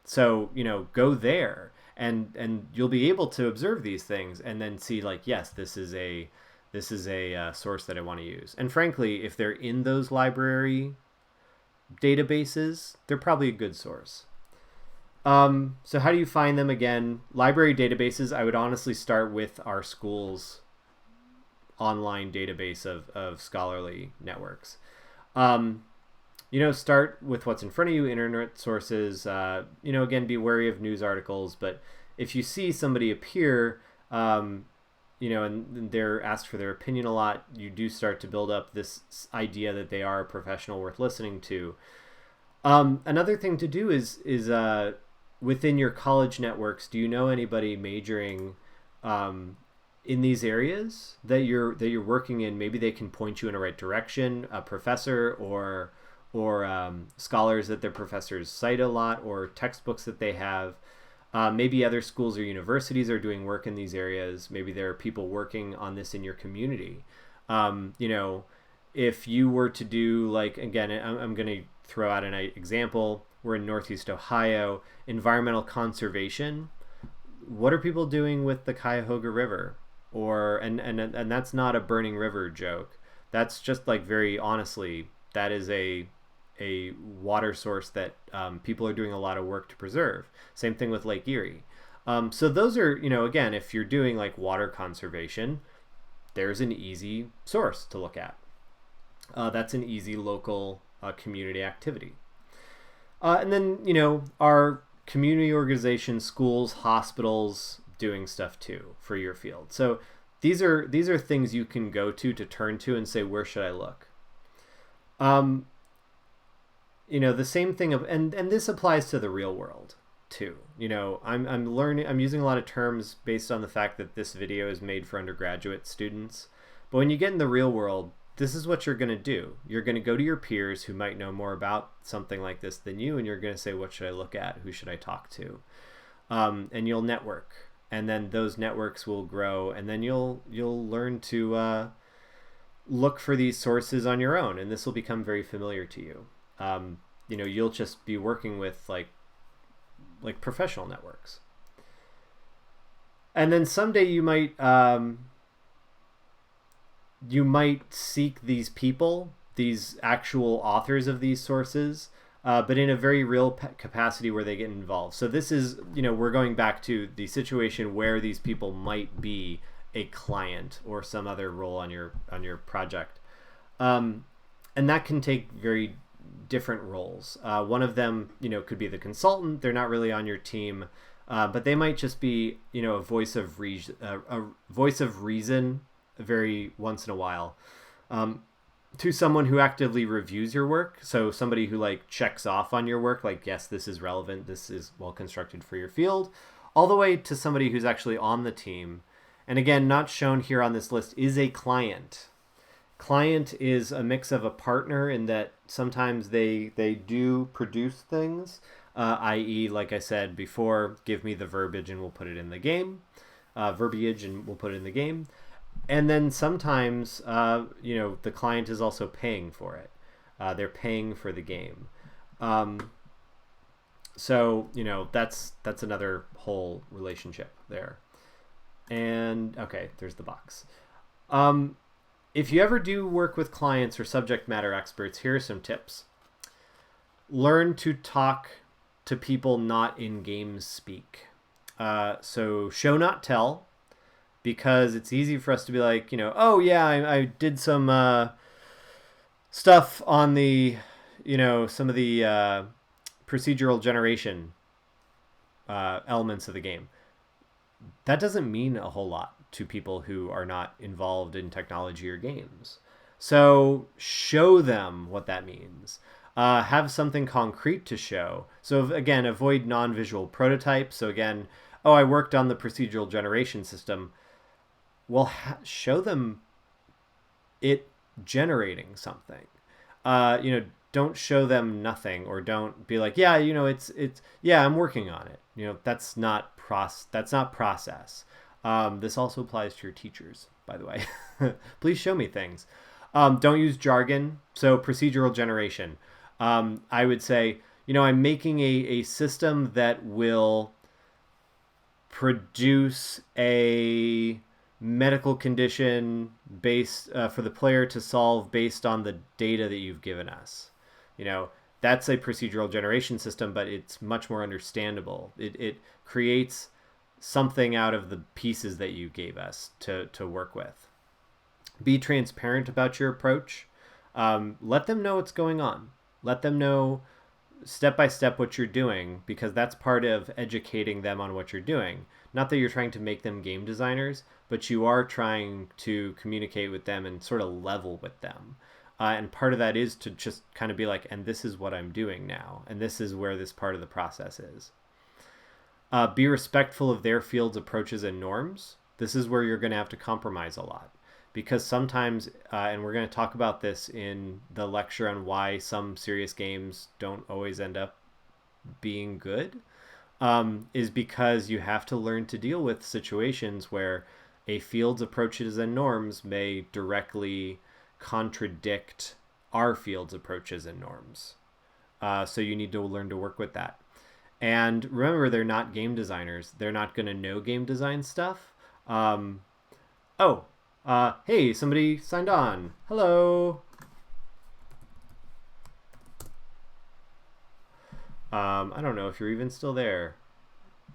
So, go there and you'll be able to observe these things and then see like, yes, this is a source that I want to use. And frankly, if they're in those library databases, they're probably a good source. So how do you find them again? Library databases, I would honestly start with our school's online database of scholarly networks. Um, start with what's in front of you, internet sources. Again, be wary of news articles. But if you see somebody appear, and they're asked for their opinion a lot, you do start to build up this idea that they are a professional worth listening to. Another thing to do is within your college networks, do you know anybody majoring in these areas that you're working in? Maybe they can point you in a right direction, a professor or scholars that their professors cite a lot, or textbooks that they have. Maybe other schools or universities are doing work in these areas. Maybe there are people working on this in your community. Um, you know, if you were to do, like, again, I'm going to throw out an example. We're in Northeast Ohio, environmental conservation. What are people doing with the Cuyahoga River? And that's not a burning river joke. That's just, like, very honestly, that is a water source that people are doing a lot of work to preserve. Same thing with Lake Erie. So those are, again, if you're doing like water conservation, there's an easy source to look at. That's an easy local community activity. And then, our community organizations, schools, hospitals doing stuff too for your field. So these are things you can go to turn to and say, where should I look? Um, the same thing of, and this applies to the real world too. I'm using a lot of terms based on the fact that this video is made for undergraduate students. But when you get in the real world, this is what you're going to do. You're going to go to your peers who might know more about something like this than you, and you're going to say, what should I look at? Who should I talk to? And you'll network, and then those networks will grow, and then you'll learn to look for these sources on your own, and this will become very familiar to you. You'll just be working with like professional networks, and then someday you might seek these people, these actual authors of these sources, but in a very real capacity where they get involved. So this is, we're going back to the situation where these people might be a client or some other role on your project, and that can take very different roles. One of them, could be the consultant. They're not really on your team, but they might just be, a voice of reason, very once in a while, to someone who actively reviews your work. So somebody who like checks off on your work, like, yes, this is relevant, this is well constructed for your field, all the way to somebody who's actually on the team. And again, not shown here on this list, is a client. Client is a mix of a partner in that sometimes they do produce things, i.e., like I said before, give me the verbiage and we'll put it in the game. Verbiage and we'll put it in the game. And then sometimes, the client is also paying for it. They're paying for the game. So that's another whole relationship there. And okay, there's the box. If you ever do work with clients or subject matter experts, here are some tips. Learn to talk to people not in game speak. So show not tell, because it's easy for us to be like, oh yeah, I did some stuff on the, some of the procedural generation elements of the game. That doesn't mean a whole lot to people who are not involved in technology or games. So show them what that means. Have something concrete to show. So again, avoid non-visual prototypes. So again, oh, I worked on the procedural generation system. Well, show them it generating something. Don't show them nothing, or don't be like, yeah, it's yeah, I'm working on it. That's not process. This also applies to your teachers, by the way. Please show me things. Don't use jargon. So procedural generation. I would say, I'm making a system that will produce a medical condition based for the player to solve based on the data that you've given us. that's a procedural generation system, but it's much more understandable. It creates something out of the pieces that you gave us to work with. Be transparent about your approach. Let them know what's going on. Let them know step by step what you're doing, because that's part of educating them on what you're doing. Not that you're trying to make them game designers, but you are trying to communicate with them and sort of level with them. And part of that is to just kind of be like, and this is what I'm doing now, and this is where this part of the process is. Be respectful of their field's approaches and norms. This is where you're going to have to compromise a lot, because sometimes, and we're going to talk about this in the lecture on why some serious games don't always end up being good, is because you have to learn to deal with situations where a field's approaches and norms may directly contradict our field's approaches and norms. So you need to learn to work with that. And remember, they're not game designers. They're not going to know game design stuff. Hey, somebody signed on. Hello. I don't know if you're even still there.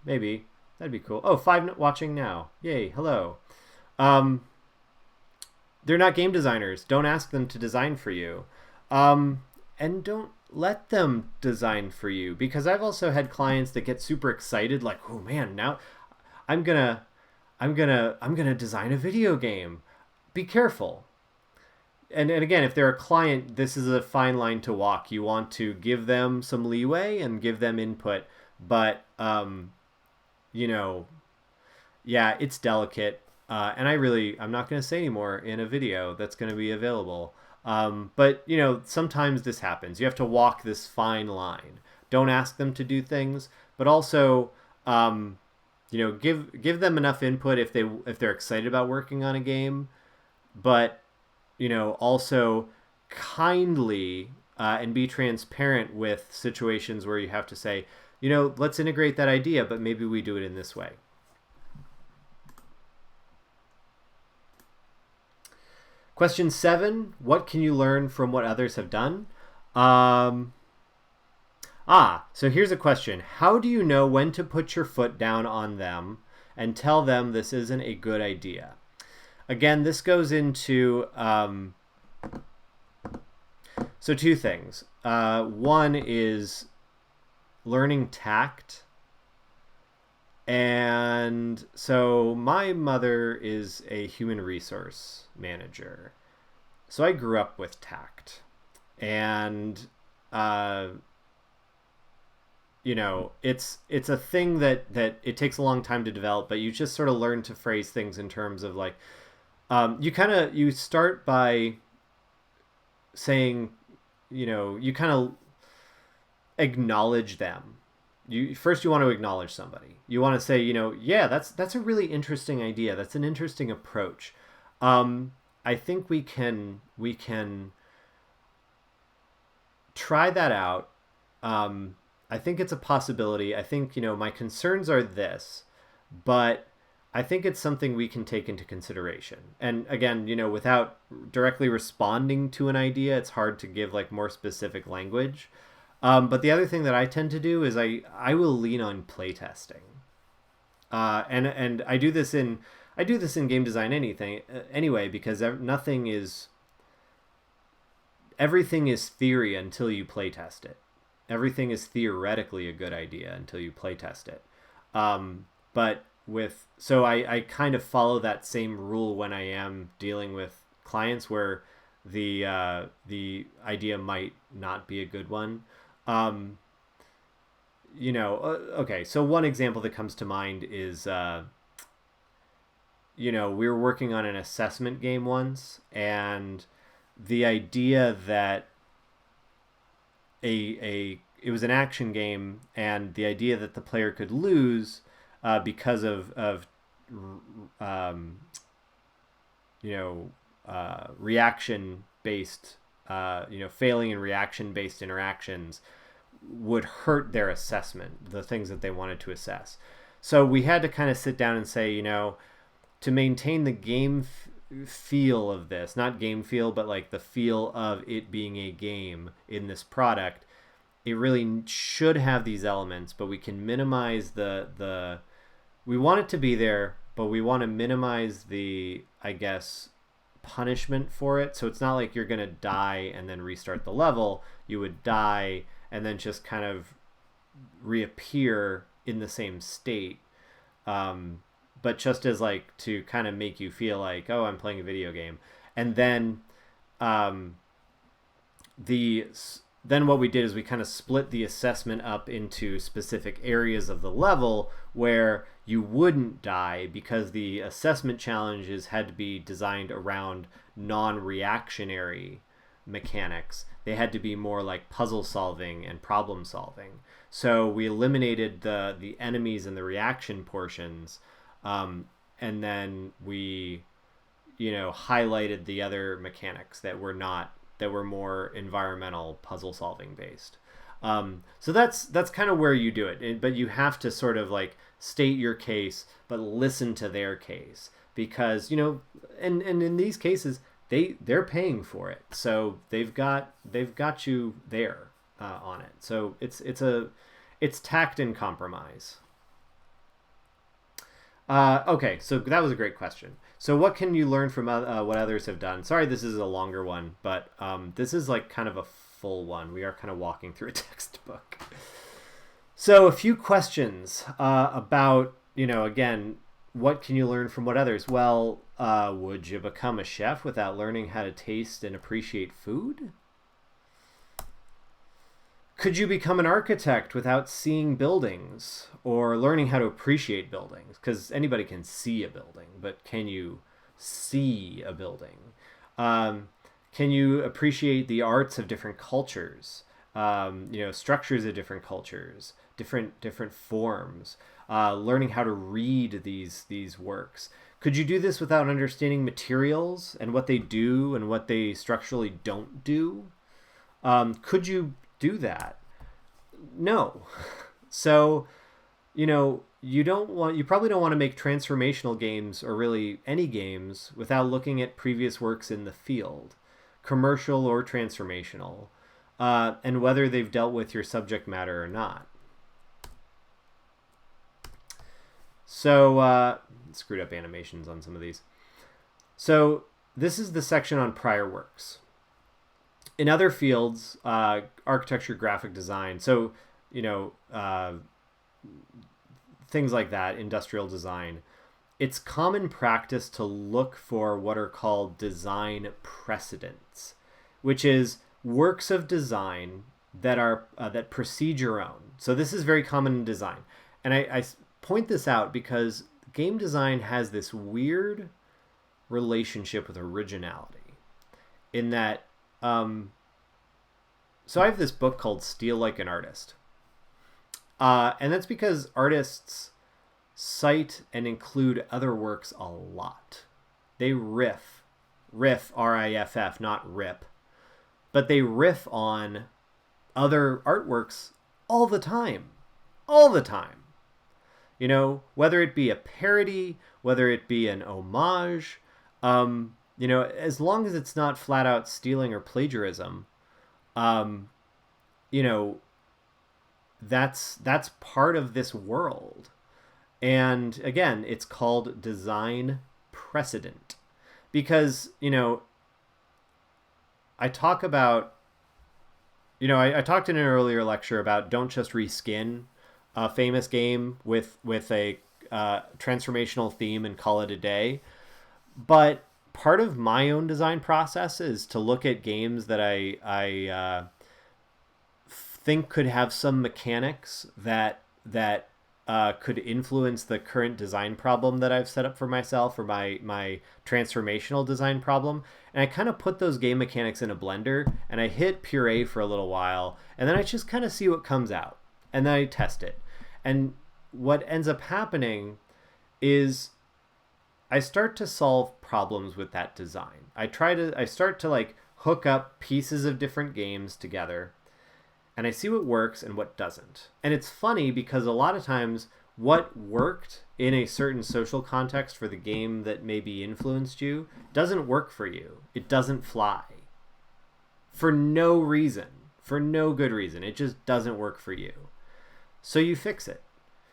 Maybe. That'd be cool. Oh, 5 watching now. Yay, hello. They're not game designers. Don't ask them to design for you. And don't let them design for you, because I've also had clients that get super excited, like, oh man, now I'm gonna design a video game. Be careful. And again, if they're a client, this is a fine line to walk. You want to give them some leeway and give them input, but yeah, it's delicate. And I'm not going to say anymore in a video that's going to be available. But sometimes this happens. You have to walk this fine line. Don't ask them to do things, but also, give them enough input if they're excited about working on a game, but also kindly and be transparent with situations where you have to say, let's integrate that idea, but maybe we do it in this way. Question 7, what can you learn from what others have done? So here's a question. How do you know when to put your foot down on them and tell them this isn't a good idea? Again, this goes into, so 2 things. One is learning tact. And so my mother is a human resource manager. So I grew up with tact. And, it's a thing that it takes a long time to develop, but you just sort of learn to phrase things in terms of like, you start by saying, you kind of acknowledge them. You want to acknowledge somebody. You want to say, yeah, that's a really interesting idea. That's an interesting approach. I think we can try that out. I think it's a possibility. I think, my concerns are this, but I think it's something we can take into consideration. And again, without directly responding to an idea, it's hard to give like more specific language. But the other thing that I tend to do is I will lean on playtesting. And I do this in game design anyway, because everything is theory until you playtest it. Everything is theoretically a good idea until you playtest it. So I kind of follow that same rule when I am dealing with clients where the idea might not be a good one. Okay, so one example that comes to mind is, we were working on an assessment game once, and the idea that it was an action game, and the idea that the player could lose because of reaction based, failing in reaction based interactions would hurt their assessment, the things that they wanted to assess. So we had to kind of sit down and say, to maintain the game feel of this, not game feel, but like the feel of it being a game in this product, it really should have these elements, but we can minimize we want it to be there, but we want to minimize the, I guess, punishment for it. So it's not like you're going to die and then restart the level. You would die and then just kind of reappear in the same state. But just as like to kind of make you feel like, oh, I'm playing a video game. And then then what we did is we kind of split the assessment up into specific areas of the level where you wouldn't die, because the assessment challenges had to be designed around non-reactionary mechanics. They had to be more like puzzle solving and problem solving. So we eliminated the enemies and the reaction portions, and then we, highlighted the other mechanics that were more environmental puzzle solving based. So that's kind of where you do it, but you have to sort of like state your case, but listen to their case, because and in these cases they're paying for it, so they've got you there on it. So it's tact and compromise. Okay, so that was a great question. So what can you learn from what others have done? Sorry, this is a longer one, but this is like kind of a full one. We are kind of walking through a textbook. So a few questions about, again, what can you learn from what others? Well, would you become a chef without learning how to taste and appreciate food? Could you become an architect without seeing buildings or learning how to appreciate buildings? Because anybody can see a building, but can you see a building? Can you appreciate the arts of different cultures? Structures of different cultures, different forms. Learning how to read these works. Could you do this without understanding materials and what they do and what they structurally don't do? Could you do that? No. So, you probably don't want to make transformational games, or really any games, without looking at previous works in the field, commercial or transformational, and whether they've dealt with your subject matter or not. So, screwed up animations on some of these. So this is the section on prior works. In other fields, architecture, graphic design, so, things like that, industrial design, it's common practice to look for what are called design precedents, which is works of design that are that precede your own. So this is very common in design. And I point this out because game design has this weird relationship with originality, in that so I have this book called Steal Like an Artist. And that's because artists cite and include other works a lot. They riff, R-I-F-F, not rip. But they riff on other artworks all the time. All the time. Whether it be a parody, whether it be an homage, as long as it's not flat out stealing or plagiarism, that's part of this world. And again, it's called design precedent, because, I talk about, I talked in an earlier lecture about don't just reskin a famous game with a transformational theme and call it a day. But part of my own design process is to look at games that I think could have some mechanics that could influence the current design problem that I've set up for myself, or my transformational design problem. And I kind of put those game mechanics in a blender and I hit puree for a little while, and then I just kind of see what comes out, and then I test it. And what ends up happening is I start to solve problems with that design. I start to like hook up pieces of different games together, and I see what works and what doesn't. And it's funny because a lot of times what worked in a certain social context for the game that maybe influenced you doesn't work for you. It doesn't fly. For no reason. for no good reason. It just doesn't work for you. So you fix it.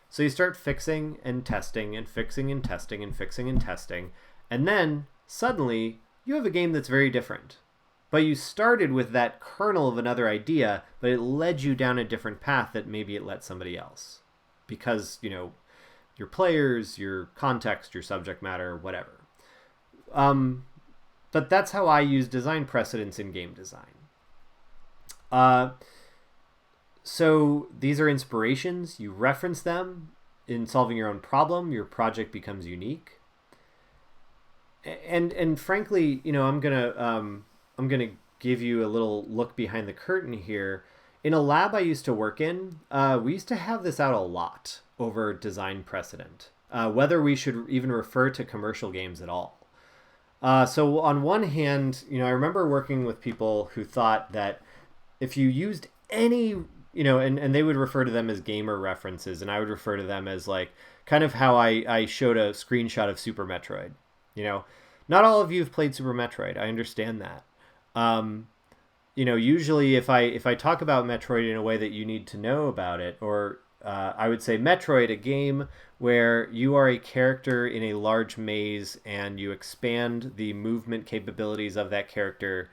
So you start fixing and testing and fixing and testing and fixing and testing. And then suddenly you have a game that's very different. But you started with that kernel of another idea, but it led you down a different path that maybe it let somebody else. Because, your players, your context, your subject matter, whatever. But that's how I use design precedents in game design. So these are inspirations. You reference them in solving your own problem. Your project becomes unique. And frankly, I'm gonna give you a little look behind the curtain here. In a lab I used to work in, we used to have this out a lot over design precedent, whether we should even refer to commercial games at all. So on one hand, I remember working with people who thought that if you used any, and they would refer to them as gamer references, and I would refer to them as like kind of how I showed a screenshot of Super Metroid. Not all of you have played Super Metroid. I understand that. Usually if I talk about Metroid in a way that you need to know about it, or I would say Metroid, a game where you are a character in a large maze and you expand the movement capabilities of that character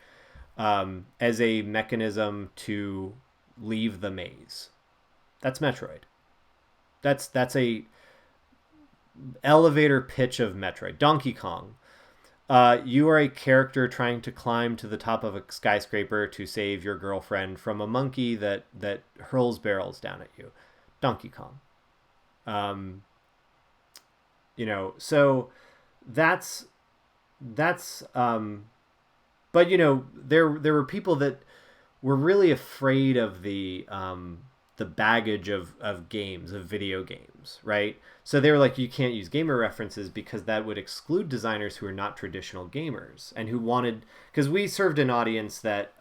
as a mechanism to leave the maze. That's Metroid. That's a elevator pitch of Metroid. Donkey Kong. You are a character trying to climb to the top of a skyscraper to save your girlfriend from a monkey that hurls barrels down at you. Donkey Kong. So that's but there were people that were really afraid of the baggage of games, of video games, right? So they were like, you can't use gamer references because that would exclude designers who are not traditional gamers and who wanted, because we served an audience that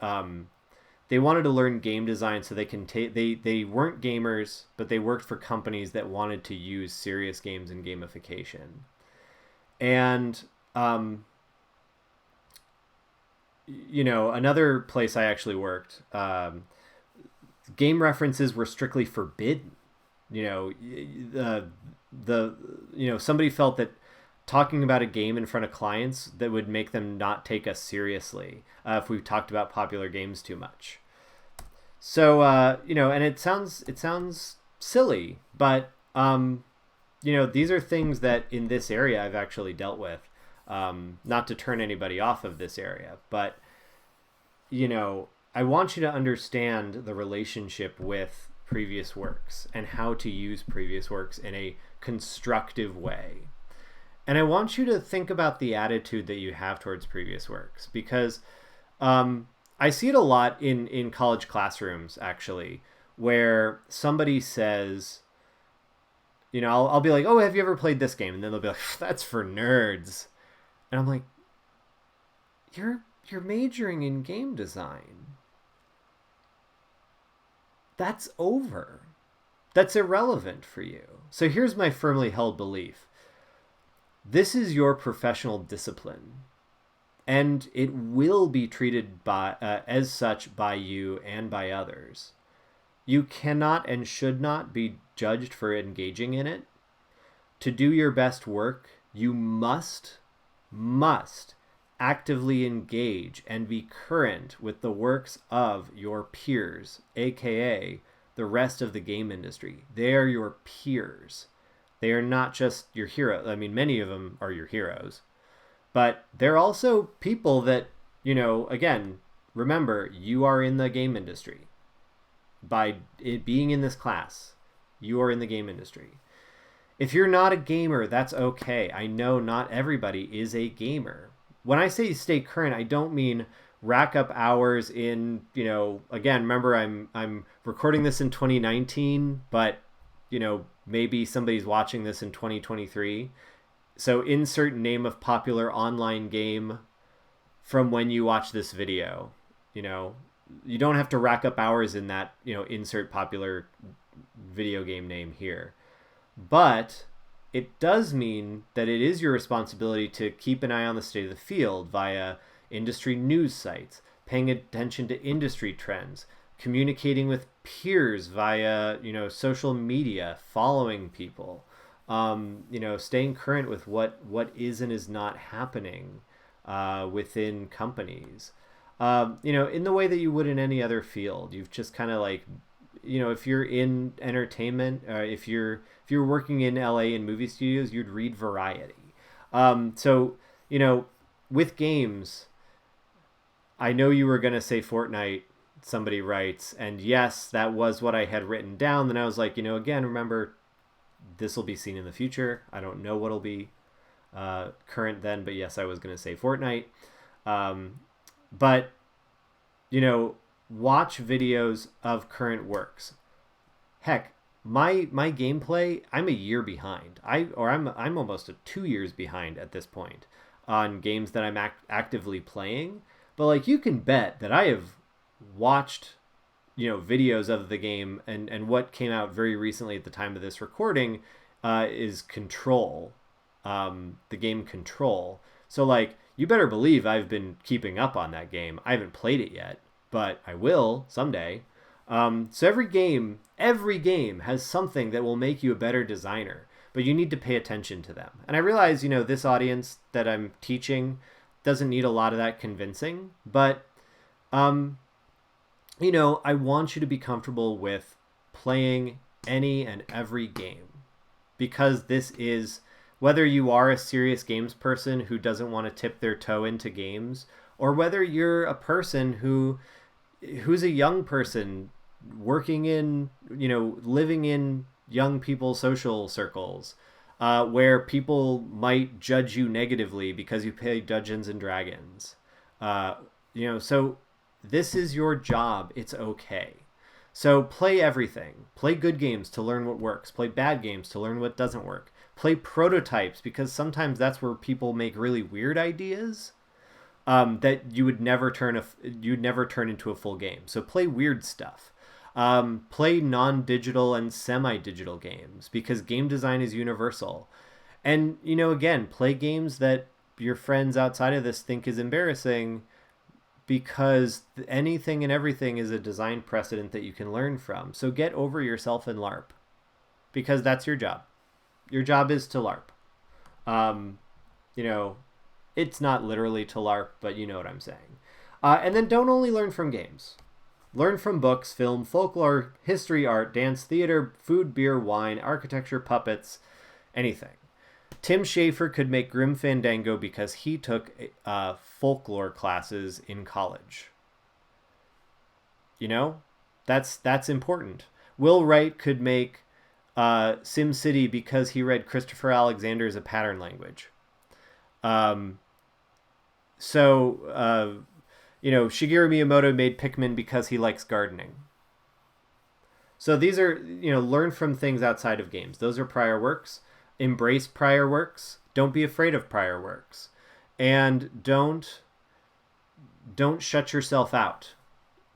they wanted to learn game design so they can they weren't gamers, but they worked for companies that wanted to use serious games and gamification. And another place I actually worked, game references were strictly forbidden. Somebody felt that talking about a game in front of clients that would make them not take us seriously if we talked about popular games too much. So and it sounds silly, but these are things that in this area I've actually dealt with. Not to turn anybody off of this area, but I want you to understand the relationship with previous works and how to use previous works in a constructive way. And I want you to think about the attitude that you have towards previous works, because I see it a lot in college classrooms, actually, where somebody says, I'll be like, oh, have you ever played this game? And then they'll be like, that's for nerds. And I'm like, you're majoring in game design. That's over. That's irrelevant for you. So here's my firmly held belief. This is your professional discipline, and it will be treated as such by you and by others. You cannot and should not be judged for engaging in it. To do your best work, you must actively engage and be current with the works of your peers, aka the rest of the game industry. They are your peers. They are not just your heroes. I mean, many of them are your heroes, but they're also people that, again, remember, you are in the game industry. By it being in this class, you are in the game industry. If you're not a gamer, that's okay. I know not everybody is a gamer. When I say stay current, I don't mean rack up hours in, again, remember I'm recording this in 2019, but, maybe somebody's watching this in 2023. So insert name of popular online game from when you watch this video. You don't have to rack up hours in that, insert popular video game name here. But it does mean that it is your responsibility to keep an eye on the state of the field via industry news sites, paying attention to industry trends, communicating with peers via, social media, following people, staying current with what is and is not happening within companies. In the way that you would in any other field. You've just kind of like, if you're in entertainment, if you're working in LA in movie studios, you'd read Variety. So, with games, I know you were gonna say Fortnite. Somebody writes, and yes, that was what I had written down. Then I was like, again, remember, this will be seen in the future. I don't know what'll be current then, but yes, I was gonna say Fortnite. But watch videos of current works. Heck, my gameplay, I'm a year behind. I'm almost 2 years behind at this point on games that I'm actively playing. But like, you can bet that I have watched videos of the game, and what came out very recently at the time of this recording is Control, the game Control. So like, you better believe I've been keeping up on that game. I haven't played it yet, but I will someday. So every game has something that will make you a better designer, but you need to pay attention to them. And I realize, this audience that I'm teaching doesn't need a lot of that convincing, but, I want you to be comfortable with playing any and every game, because this is, whether you are a serious games person who doesn't want to tip their toe into games, or whether you're a person who's a young person working in, living in young people's social circles, where people might judge you negatively because you play Dungeons and Dragons. So this is your job. It's okay. So play everything. Play good games to learn what works. Play bad games to learn what doesn't work. Play prototypes, because sometimes that's where people make really weird ideas that you'd never turn into a full game. So play weird stuff. Play non-digital and semi-digital games, because game design is universal. And, again, play games that your friends outside of this think is embarrassing, because anything and everything is a design precedent that you can learn from. So get over yourself and LARP, because that's your job. Your job is to LARP. It's not literally to LARP, but you know what I'm saying. And then don't only learn from games. Learn from books, film, folklore, history, art, dance, theater, food, beer, wine, architecture, puppets, anything. Tim Schafer could make Grim Fandango because he took folklore classes in college. That's important. Will Wright could make SimCity because he read Christopher Alexander's A Pattern Language. Shigeru Miyamoto made Pikmin because he likes gardening. So these are, learn from things outside of games. Those are prior works. Embrace prior works. Don't be afraid of prior works. And don't shut yourself out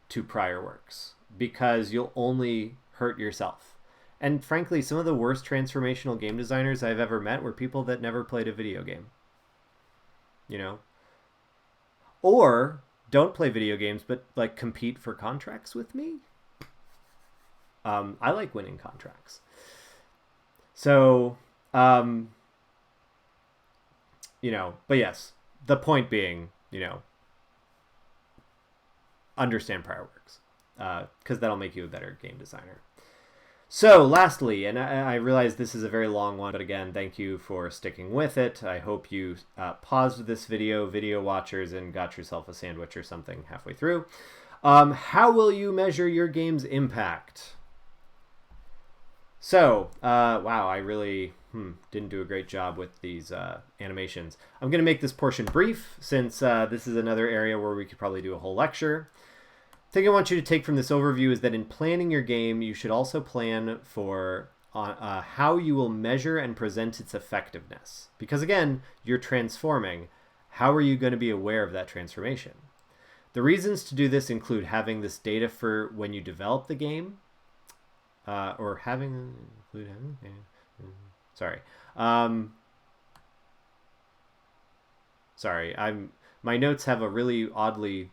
to prior works, because you'll only hurt yourself. And frankly, some of the worst transformational game designers I've ever met were people that never played a video game. Or don't play video games, but like compete for contracts with me. I like winning contracts. So, but yes, the point being, understand prior works, because that'll make you a better game designer. So lastly, and I realize this is a very long one, but again, thank you for sticking with it. I hope you paused this video watchers, and got yourself a sandwich or something halfway through. How will you measure your game's impact? So, wow, I really didn't do a great job with these animations. I'm going to make this portion brief, since this is another area where we could probably do a whole lecture. The thing I want you to take from this overview is that in planning your game, you should also plan for how you will measure and present its effectiveness. Because again, you're transforming. How are you going to be aware of that transformation? The reasons to do this include having this data for when you develop the game, or having... Sorry. My notes have a really oddly...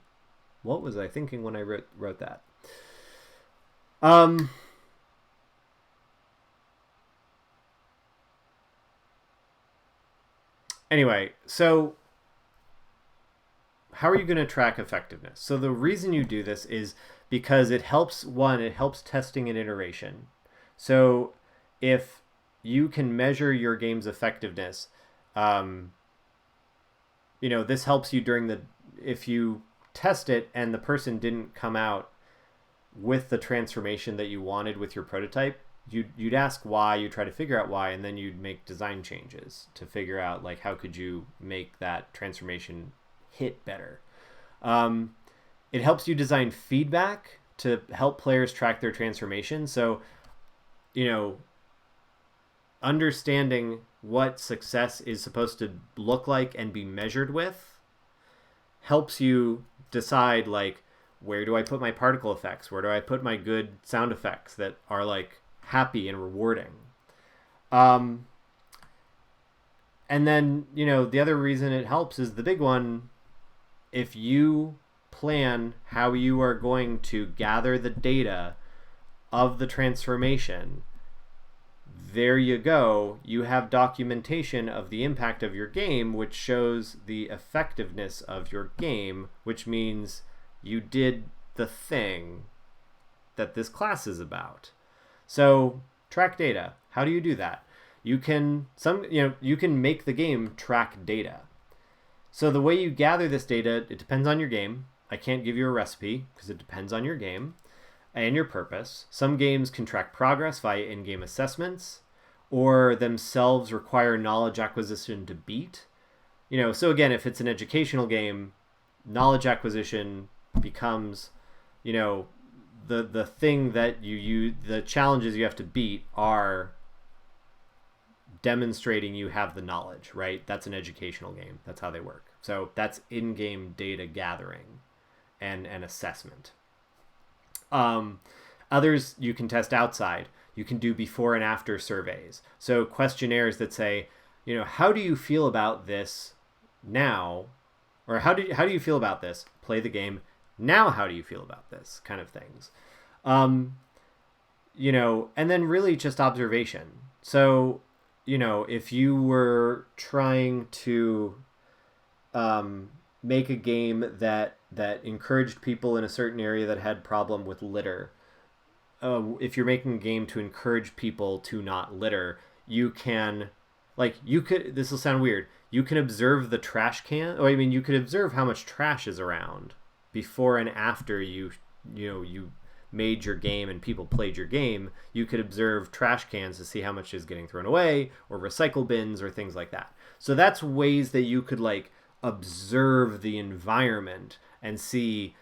What was I thinking when I wrote that? Um, anyway, so how are you going to track effectiveness? So the reason you do this is because it helps testing and iteration. So if you can measure your game's effectiveness, um, this helps you if you test it and the person didn't come out with the transformation that you wanted with your prototype, you'd ask why, you try to figure out why, and then you'd make design changes to figure out like how could you make that transformation hit better. Um, it helps you design feedback to help players track their transformation. So, you know, understanding what success is supposed to look like and be measured with helps you decide like where do I put my particle effects? Where do I put my good sound effects that are like happy and rewarding? Um, and then, the other reason it helps is the big one. If you plan how you are going to gather the data of the transformation, there you go. You have documentation of the impact of your game, which shows the effectiveness of your game, which means you did the thing that this class is about. So track data. How do you do that? You can make the game track data. So the way you gather this data, it depends on your game. I can't give you a recipe because it depends on your game and your purpose. Some games can track progress via in-game assessments or themselves require knowledge acquisition to beat. So again, if it's an educational game, knowledge acquisition becomes, the thing that the challenges you have to beat are demonstrating you have the knowledge, right? That's an educational game. That's how they work. So that's in-game data gathering and assessment. Others you can test outside. You can do before and after surveys. So questionnaires that say, how do you feel about this now? Or how do you feel about this? Play the game. Now how do you feel about this? Kind of things. And then really just observation. So, if you were trying to make a game that encouraged people in a certain area that had problem with litter, if you're making a game to encourage people to not litter, you can, this will sound weird, you can observe the trash can, you could observe how much trash is around before and after you made your game and people played your game. You could observe trash cans to see how much is getting thrown away, or recycle bins or things like that. So that's ways that you could observe the environment and see,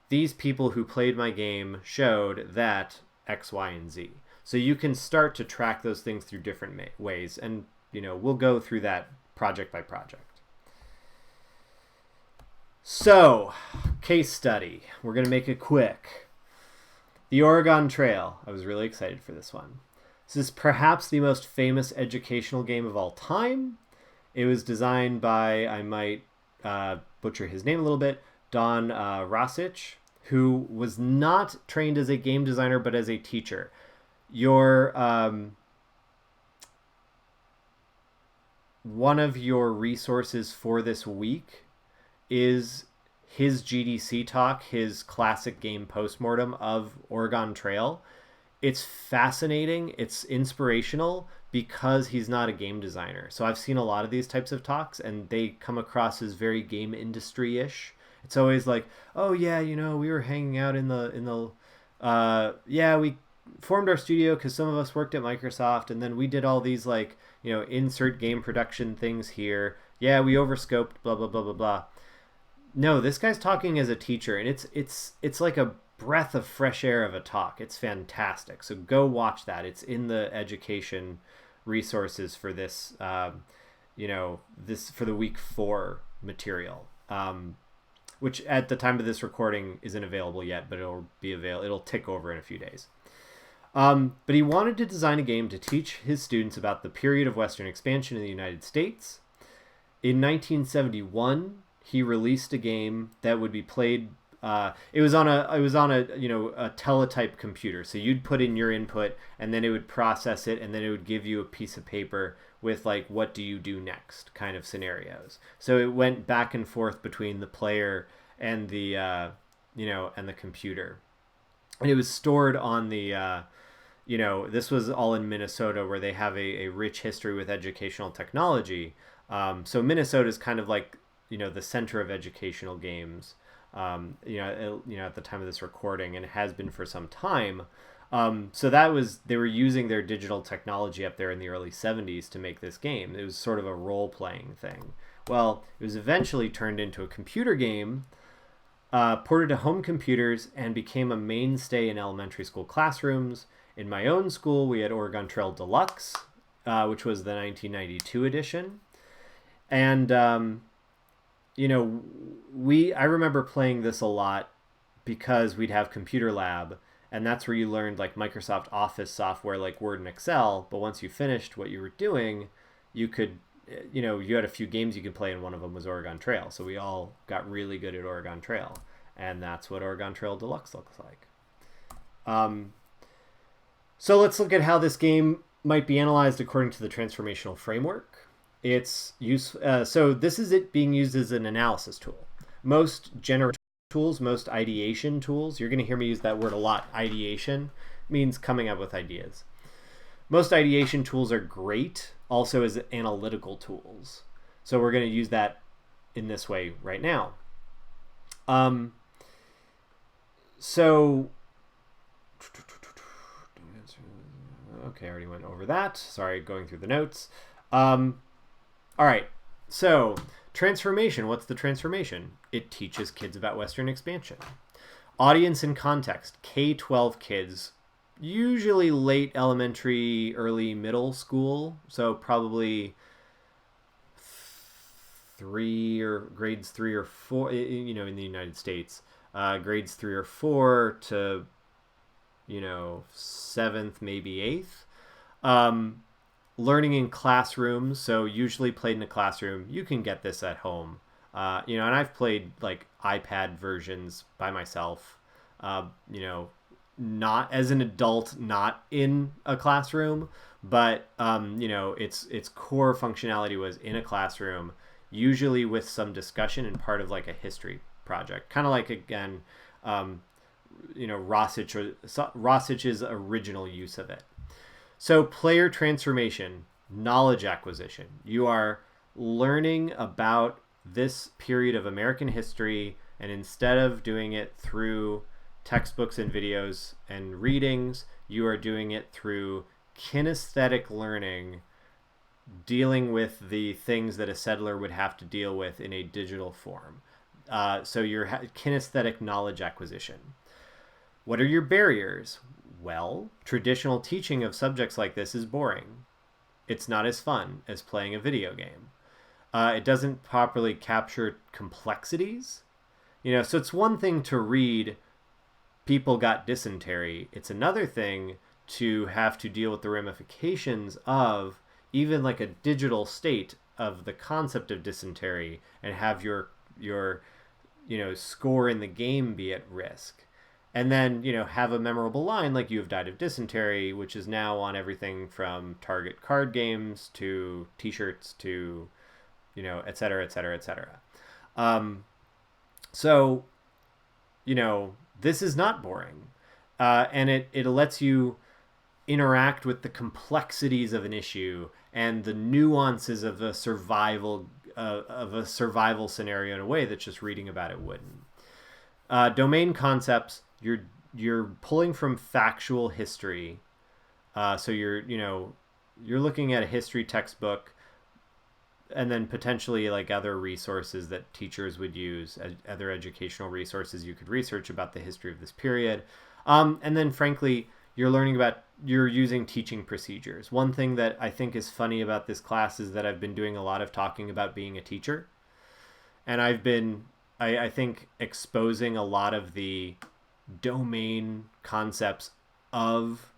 these people who played my game showed that X, Y, and Z. So you can start to track those things through different ways. And, we'll go through that project by project. So, case study. We're going to make it quick. The Oregon Trail. I was really excited for this one. This is perhaps the most famous educational game of all time. It was designed by, I might butcher his name a little bit, Don Rosich, who was not trained as a game designer, but as a teacher. One of your resources for this week is his GDC talk, his classic game postmortem of Oregon Trail. It's fascinating. It's inspirational because he's not a game designer. So I've seen a lot of these types of talks and they come across as very game industry-ish. It's always like, oh yeah, we were hanging out we formed our studio because some of us worked at Microsoft, and then we did all these insert game production things here. Yeah, we overscoped, blah, blah, blah, blah, blah. No, this guy's talking as a teacher, and it's like a breath of fresh air of a talk. It's fantastic. So go watch that. It's in the education resources for this, this for the week 4 material, which at the time of this recording isn't available yet, but it'll be available. It'll tick over in a few days. But he wanted to design a game to teach his students about the period of Western expansion in the United States. In 1971, he released a game that would be played it was on a a teletype computer. So you'd put in your input, and then it would process it, and then it would give you a piece of paper with like, what do you do next kind of scenarios. So it went back and forth between the player and the and the computer, and it was stored on the this was all in Minnesota, where they have a rich history with educational technology. So Minnesota is kind of like the center of educational games. At the time of this recording, and it has been for some time. So they were using their digital technology up there in the early 70s to make this game. It was sort of a role playing thing. Well, it was eventually turned into a computer game, ported to home computers, and became a mainstay in elementary school classrooms. In my own school, we had Oregon Trail Deluxe, which was the 1992 edition. And, I remember playing this a lot because we'd have computer lab, and that's where you learned like Microsoft Office software like Word and Excel. But once you finished what you were doing, you could, you had a few games you could play, and one of them was Oregon Trail. So we all got really good at Oregon Trail, and that's what Oregon Trail Deluxe looks like. So let's look at how this game might be analyzed according to the transformational framework. It's so this is it being used as an analysis tool. Most generative tools, most ideation tools, you're going to hear me use that word a lot. Ideation means coming up with ideas. Most ideation tools are great also as analytical tools. So we're going to use that in this way right now. Okay, I already went over that. Sorry, going through the notes. All right, so transformation. What's the transformation? It teaches kids about Western expansion. Audience and context. K-12 kids, usually late elementary, early middle school. So probably grades 3 or 4, in the United States. Grades 3 or 4 to, 7th, maybe 8th. Learning in classrooms, so usually played in a classroom. You can get this at home. And I've played like iPad versions by myself, not as an adult, not in a classroom, but, its core functionality was in a classroom, usually with some discussion and part of like a history project. Kind of like, again, Rossich's original use of it. So player transformation, knowledge acquisition. You are learning about this period of American history, and instead of doing it through textbooks and videos and readings, you are doing it through kinesthetic learning, dealing with the things that a settler would have to deal with in a digital form. So your kinesthetic knowledge acquisition. What are your barriers? Well, traditional teaching of subjects like this is boring. It's not as fun as playing a video game. It doesn't properly capture complexities. So it's one thing to read people got dysentery. It's another thing to have to deal with the ramifications of even like a digital state of the concept of dysentery, and have your score in the game be at risk. And then, have a memorable line like "you have died of dysentery," which is now on everything from Target card games to T-shirts to, et cetera, et cetera, et cetera. So, this is not boring. And it lets you interact with the complexities of an issue and the nuances of a survival scenario in a way that just reading about it wouldn't. Domain concepts. You're pulling from factual history, so you're looking at a history textbook, and then potentially like other resources that teachers would use, other educational resources you could research about the history of this period, and then frankly you're using teaching procedures. One thing that I think is funny about this class is that I've been doing a lot of talking about being a teacher, and I've been I think exposing a lot of the domain concepts of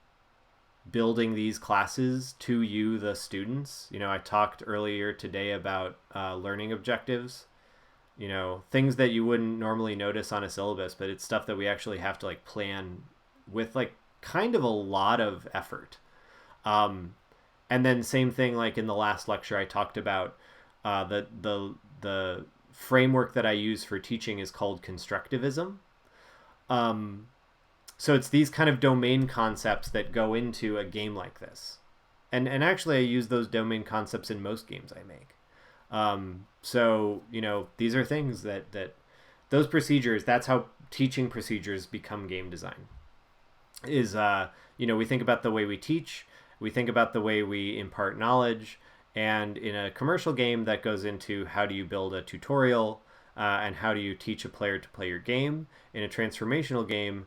building these classes to you, the students. I talked earlier today about learning objectives. things that you wouldn't normally notice on a syllabus, but it's stuff that we actually have to like plan with like kind of a lot of effort. Um, and then same thing, like in the last lecture, I talked about the framework that I use for teaching is called constructivism. Um, so it's these kind of domain concepts that go into a game like this, and actually I use those domain concepts in most games I make. So these are things that those procedures. That's how teaching procedures become game design. Is we think about the way we teach, we think about the way we impart knowledge, and in a commercial game that goes into how do you build a tutorial, and how do you teach a player to play your game. In a transformational game,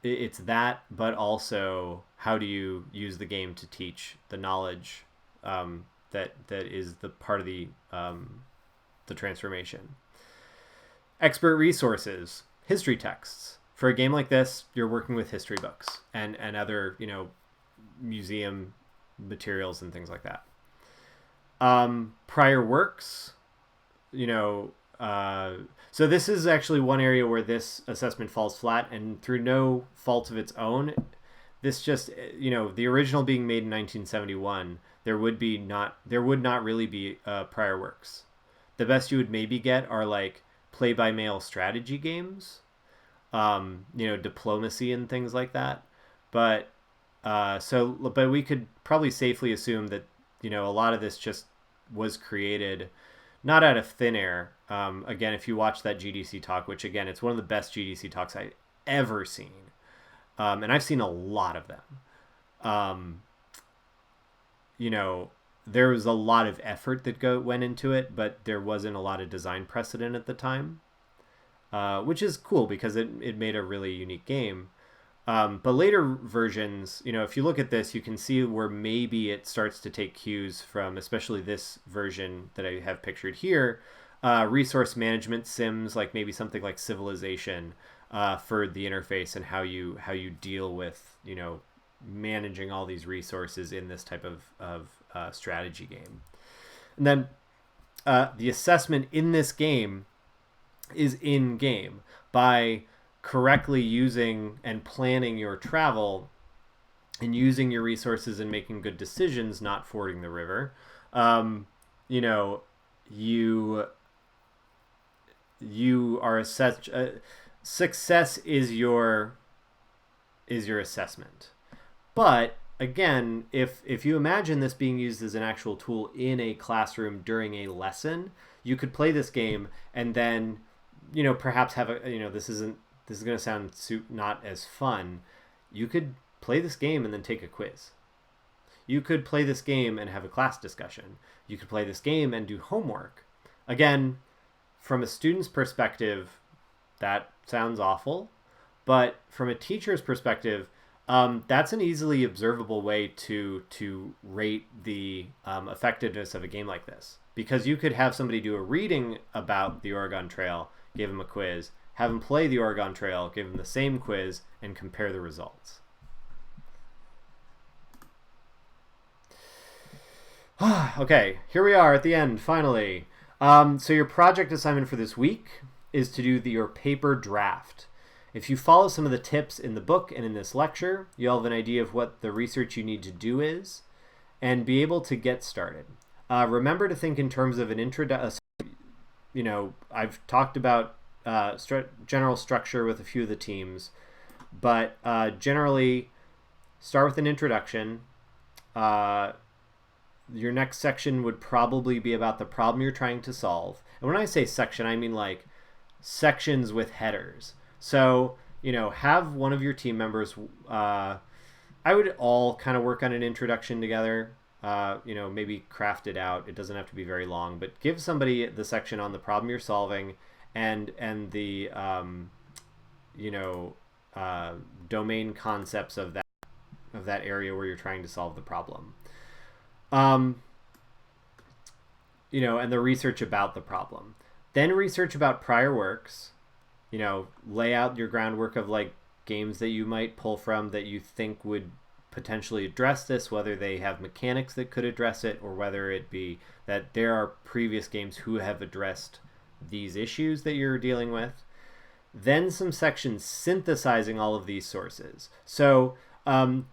it's that, but also how do you use the game to teach the knowledge, that is the part of the transformation. Expert resources, history texts. For a game like this, you're working with history books and other museum materials and things like that. Prior works, so this is actually one area where this assessment falls flat, and through no fault of its own. This just, the original being made in 1971, there would not really be prior works. The best you would maybe get are like play-by-mail strategy games, diplomacy and things like that. But but we could probably safely assume that a lot of this just was created not out of thin air. Again, if you watch that GDC talk, which again, it's one of the best GDC talks I've ever seen, and I've seen a lot of them. Um, there was a lot of effort that went into it, but there wasn't a lot of design precedent at the time, which is cool because it made a really unique game. But later versions, if you look at this, you can see where maybe it starts to take cues from, especially this version that I have pictured here, resource management sims, like maybe something like Civilization, for the interface and how you deal with managing all these resources in this type of strategy game. And then the assessment in this game is in game by correctly using and planning your travel and using your resources and making good decisions, not fording the river. You are assessed. Success is your assessment. But again, if you imagine this being used as an actual tool in a classroom during a lesson, you could play this game and then perhaps have this is going to sound not as fun. You could play this game and then take a quiz. You could play this game and have a class discussion. You could play this game and do homework. Again, from a student's perspective, that sounds awful. But from a teacher's perspective, that's an easily observable way to rate the effectiveness of a game like this. Because you could have somebody do a reading about the Oregon Trail, give them a quiz, have them play the Oregon Trail, give them the same quiz, and compare the results. Okay, here we are at the end, finally. So your project assignment for this week is to do your paper draft. If you follow some of the tips in the book and in this lecture, you'll have an idea of what the research you need to do is and be able to get started. Remember to think in terms of an introduction. I've talked about general structure with a few of the teams, but generally start with an introduction. Your next section would probably be about the problem you're trying to solve. And when I say section, I mean like sections with headers. So, have one of your team members, I would all kind of work on an introduction together, maybe craft it out. It doesn't have to be very long, but give somebody the section on the problem you're solving and the, domain concepts of that area where you're trying to solve the problem. And the research about the problem. Then research about prior works. Lay out your groundwork of like games that you might pull from that you think would potentially address this, whether they have mechanics that could address it, or whether it be that there are previous games who have addressed these issues that you're dealing with, then some sections synthesizing all of these sources. So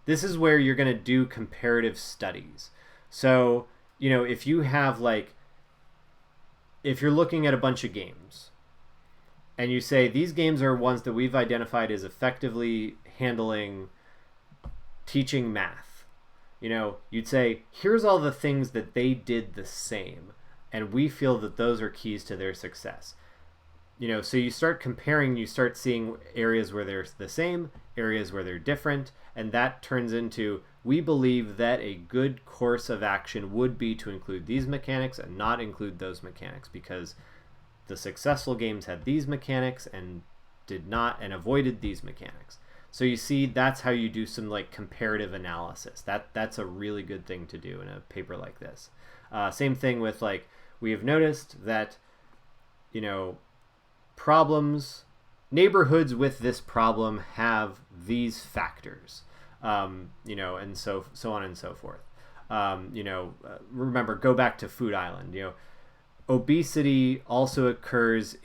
this is where you're going to do comparative studies. So, if you have if you're looking at a bunch of games and you say these games are ones that we've identified as effectively handling teaching math, you'd say, here's all the things that they did the same, and we feel that those are keys to their success. So you start comparing, you start seeing areas where they're the same, areas where they're different, and that turns into, we believe that a good course of action would be to include these mechanics and not include those mechanics, because the successful games had these mechanics and did not, and avoided these mechanics. So you see, that's how you do some comparative analysis. That's a really good thing to do in a paper like this. Same thing with we have noticed that neighborhoods with this problem have these factors, and so on and so forth. Remember, go back to Food Island. Obesity also occurs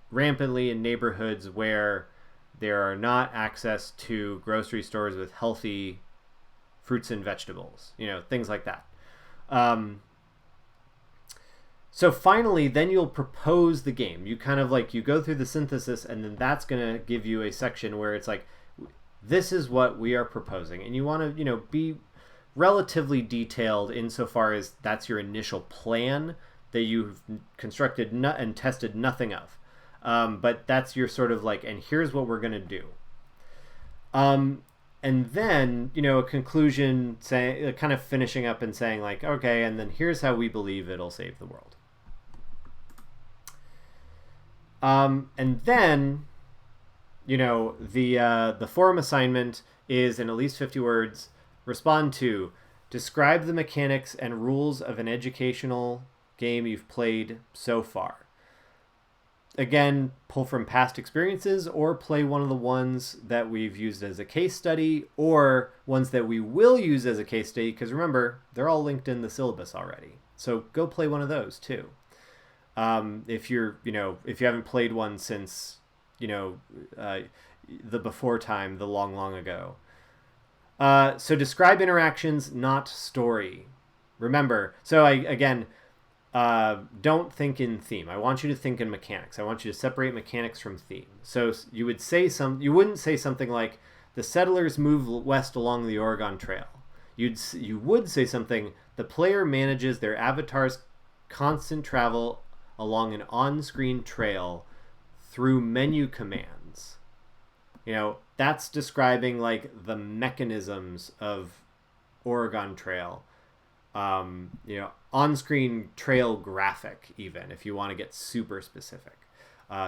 rampantly in neighborhoods where there are not access to grocery stores with healthy fruits and vegetables, things like that. So finally, then you'll propose the game. You kind of you go through the synthesis, and then that's going to give you a section where it's this is what we are proposing. And you want to, be relatively detailed insofar as that's your initial plan that you've constructed and tested nothing of. But that's your sort of and here's what we're going to do. And then, a conclusion, saying, kind of finishing up and saying okay, and then here's how we believe it'll save the world. And then, the forum assignment is in at least 50 words. Respond to, describe the mechanics and rules of an educational game you've played so far. Again, pull from past experiences or play one of the ones that we've used as a case study or ones that we will use as a case study, because remember, they're all linked in the syllabus already. So go play one of those too. If you haven't played one since, the before time, the long, long ago. So describe interactions, not story. Remember, don't think in theme. I want you to think in mechanics. I want you to separate mechanics from theme. So you wouldn't say something like the settlers move west along the Oregon Trail. You would say something, the player manages their avatar's constant travel along an on-screen trail through menu commands. That's describing the mechanisms of Oregon Trail. On-screen trail graphic, even if you want to get super specific,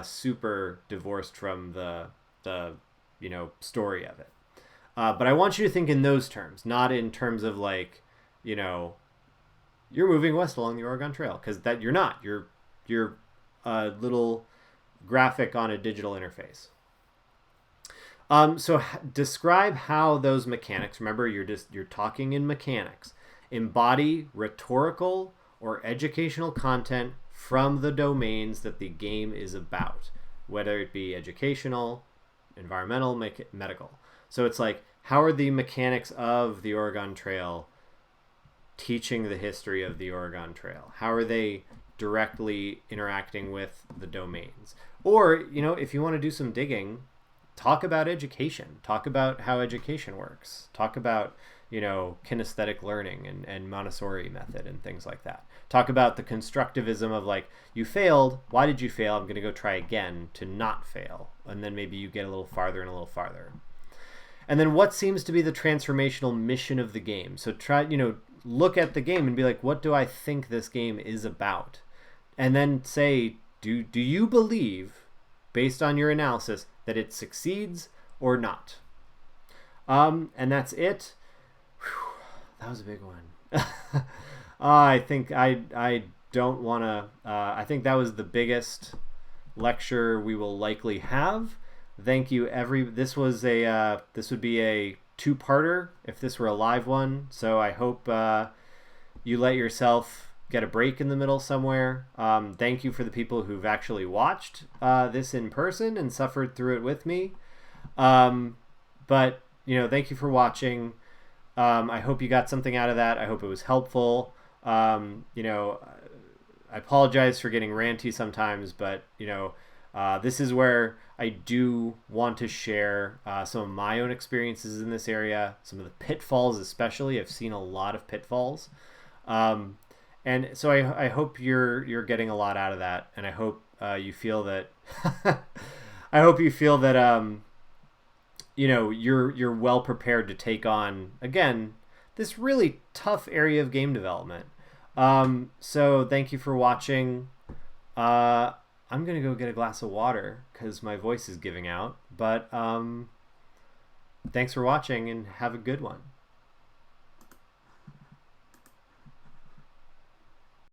super divorced from the story of it. But I want you to think in those terms, not in terms of you're moving west along the Oregon Trail, because that you're not. You're a little graphic on a digital interface. So describe how those mechanics. Remember, you're talking in mechanics. Embody rhetorical or educational content from the domains that the game is about, whether it be educational, environmental, medical. So it's how are the mechanics of the Oregon Trail teaching the history of the Oregon Trail? How are they directly interacting with the domains? Or, if you want to do some digging, talk about education. Talk about how education works. Talk about kinesthetic learning and Montessori method and things like that. Talk about the constructivism of you failed. Why did you fail? I'm going to go try again to not fail. And then maybe you get a little farther and a little farther. And then what seems to be the transformational mission of the game? So try, look at the game and be what do I think this game is about? And then say, do you believe, based on your analysis, that it succeeds or not? And that's it. Whew, that was a big one. I think I don't want to. I think that was the biggest lecture we will likely have. Thank you, This would be a two-parter if this were a live one. So I hope you let yourself get a break in the middle somewhere. Thank you for the people who've actually watched this in person and suffered through it with me. But thank you for watching. I hope you got something out of that. I hope it was helpful. I apologize for getting ranty sometimes, but this is where I do want to share some of my own experiences in this area, some of the pitfalls especially. I've seen a lot of pitfalls. And so I hope you're getting a lot out of that, and I hope you feel that I hope you feel that you're well prepared to take on, again, this really tough area of game development. So thank you for watching. I'm gonna go get a glass of water because my voice is giving out. But thanks for watching and have a good one.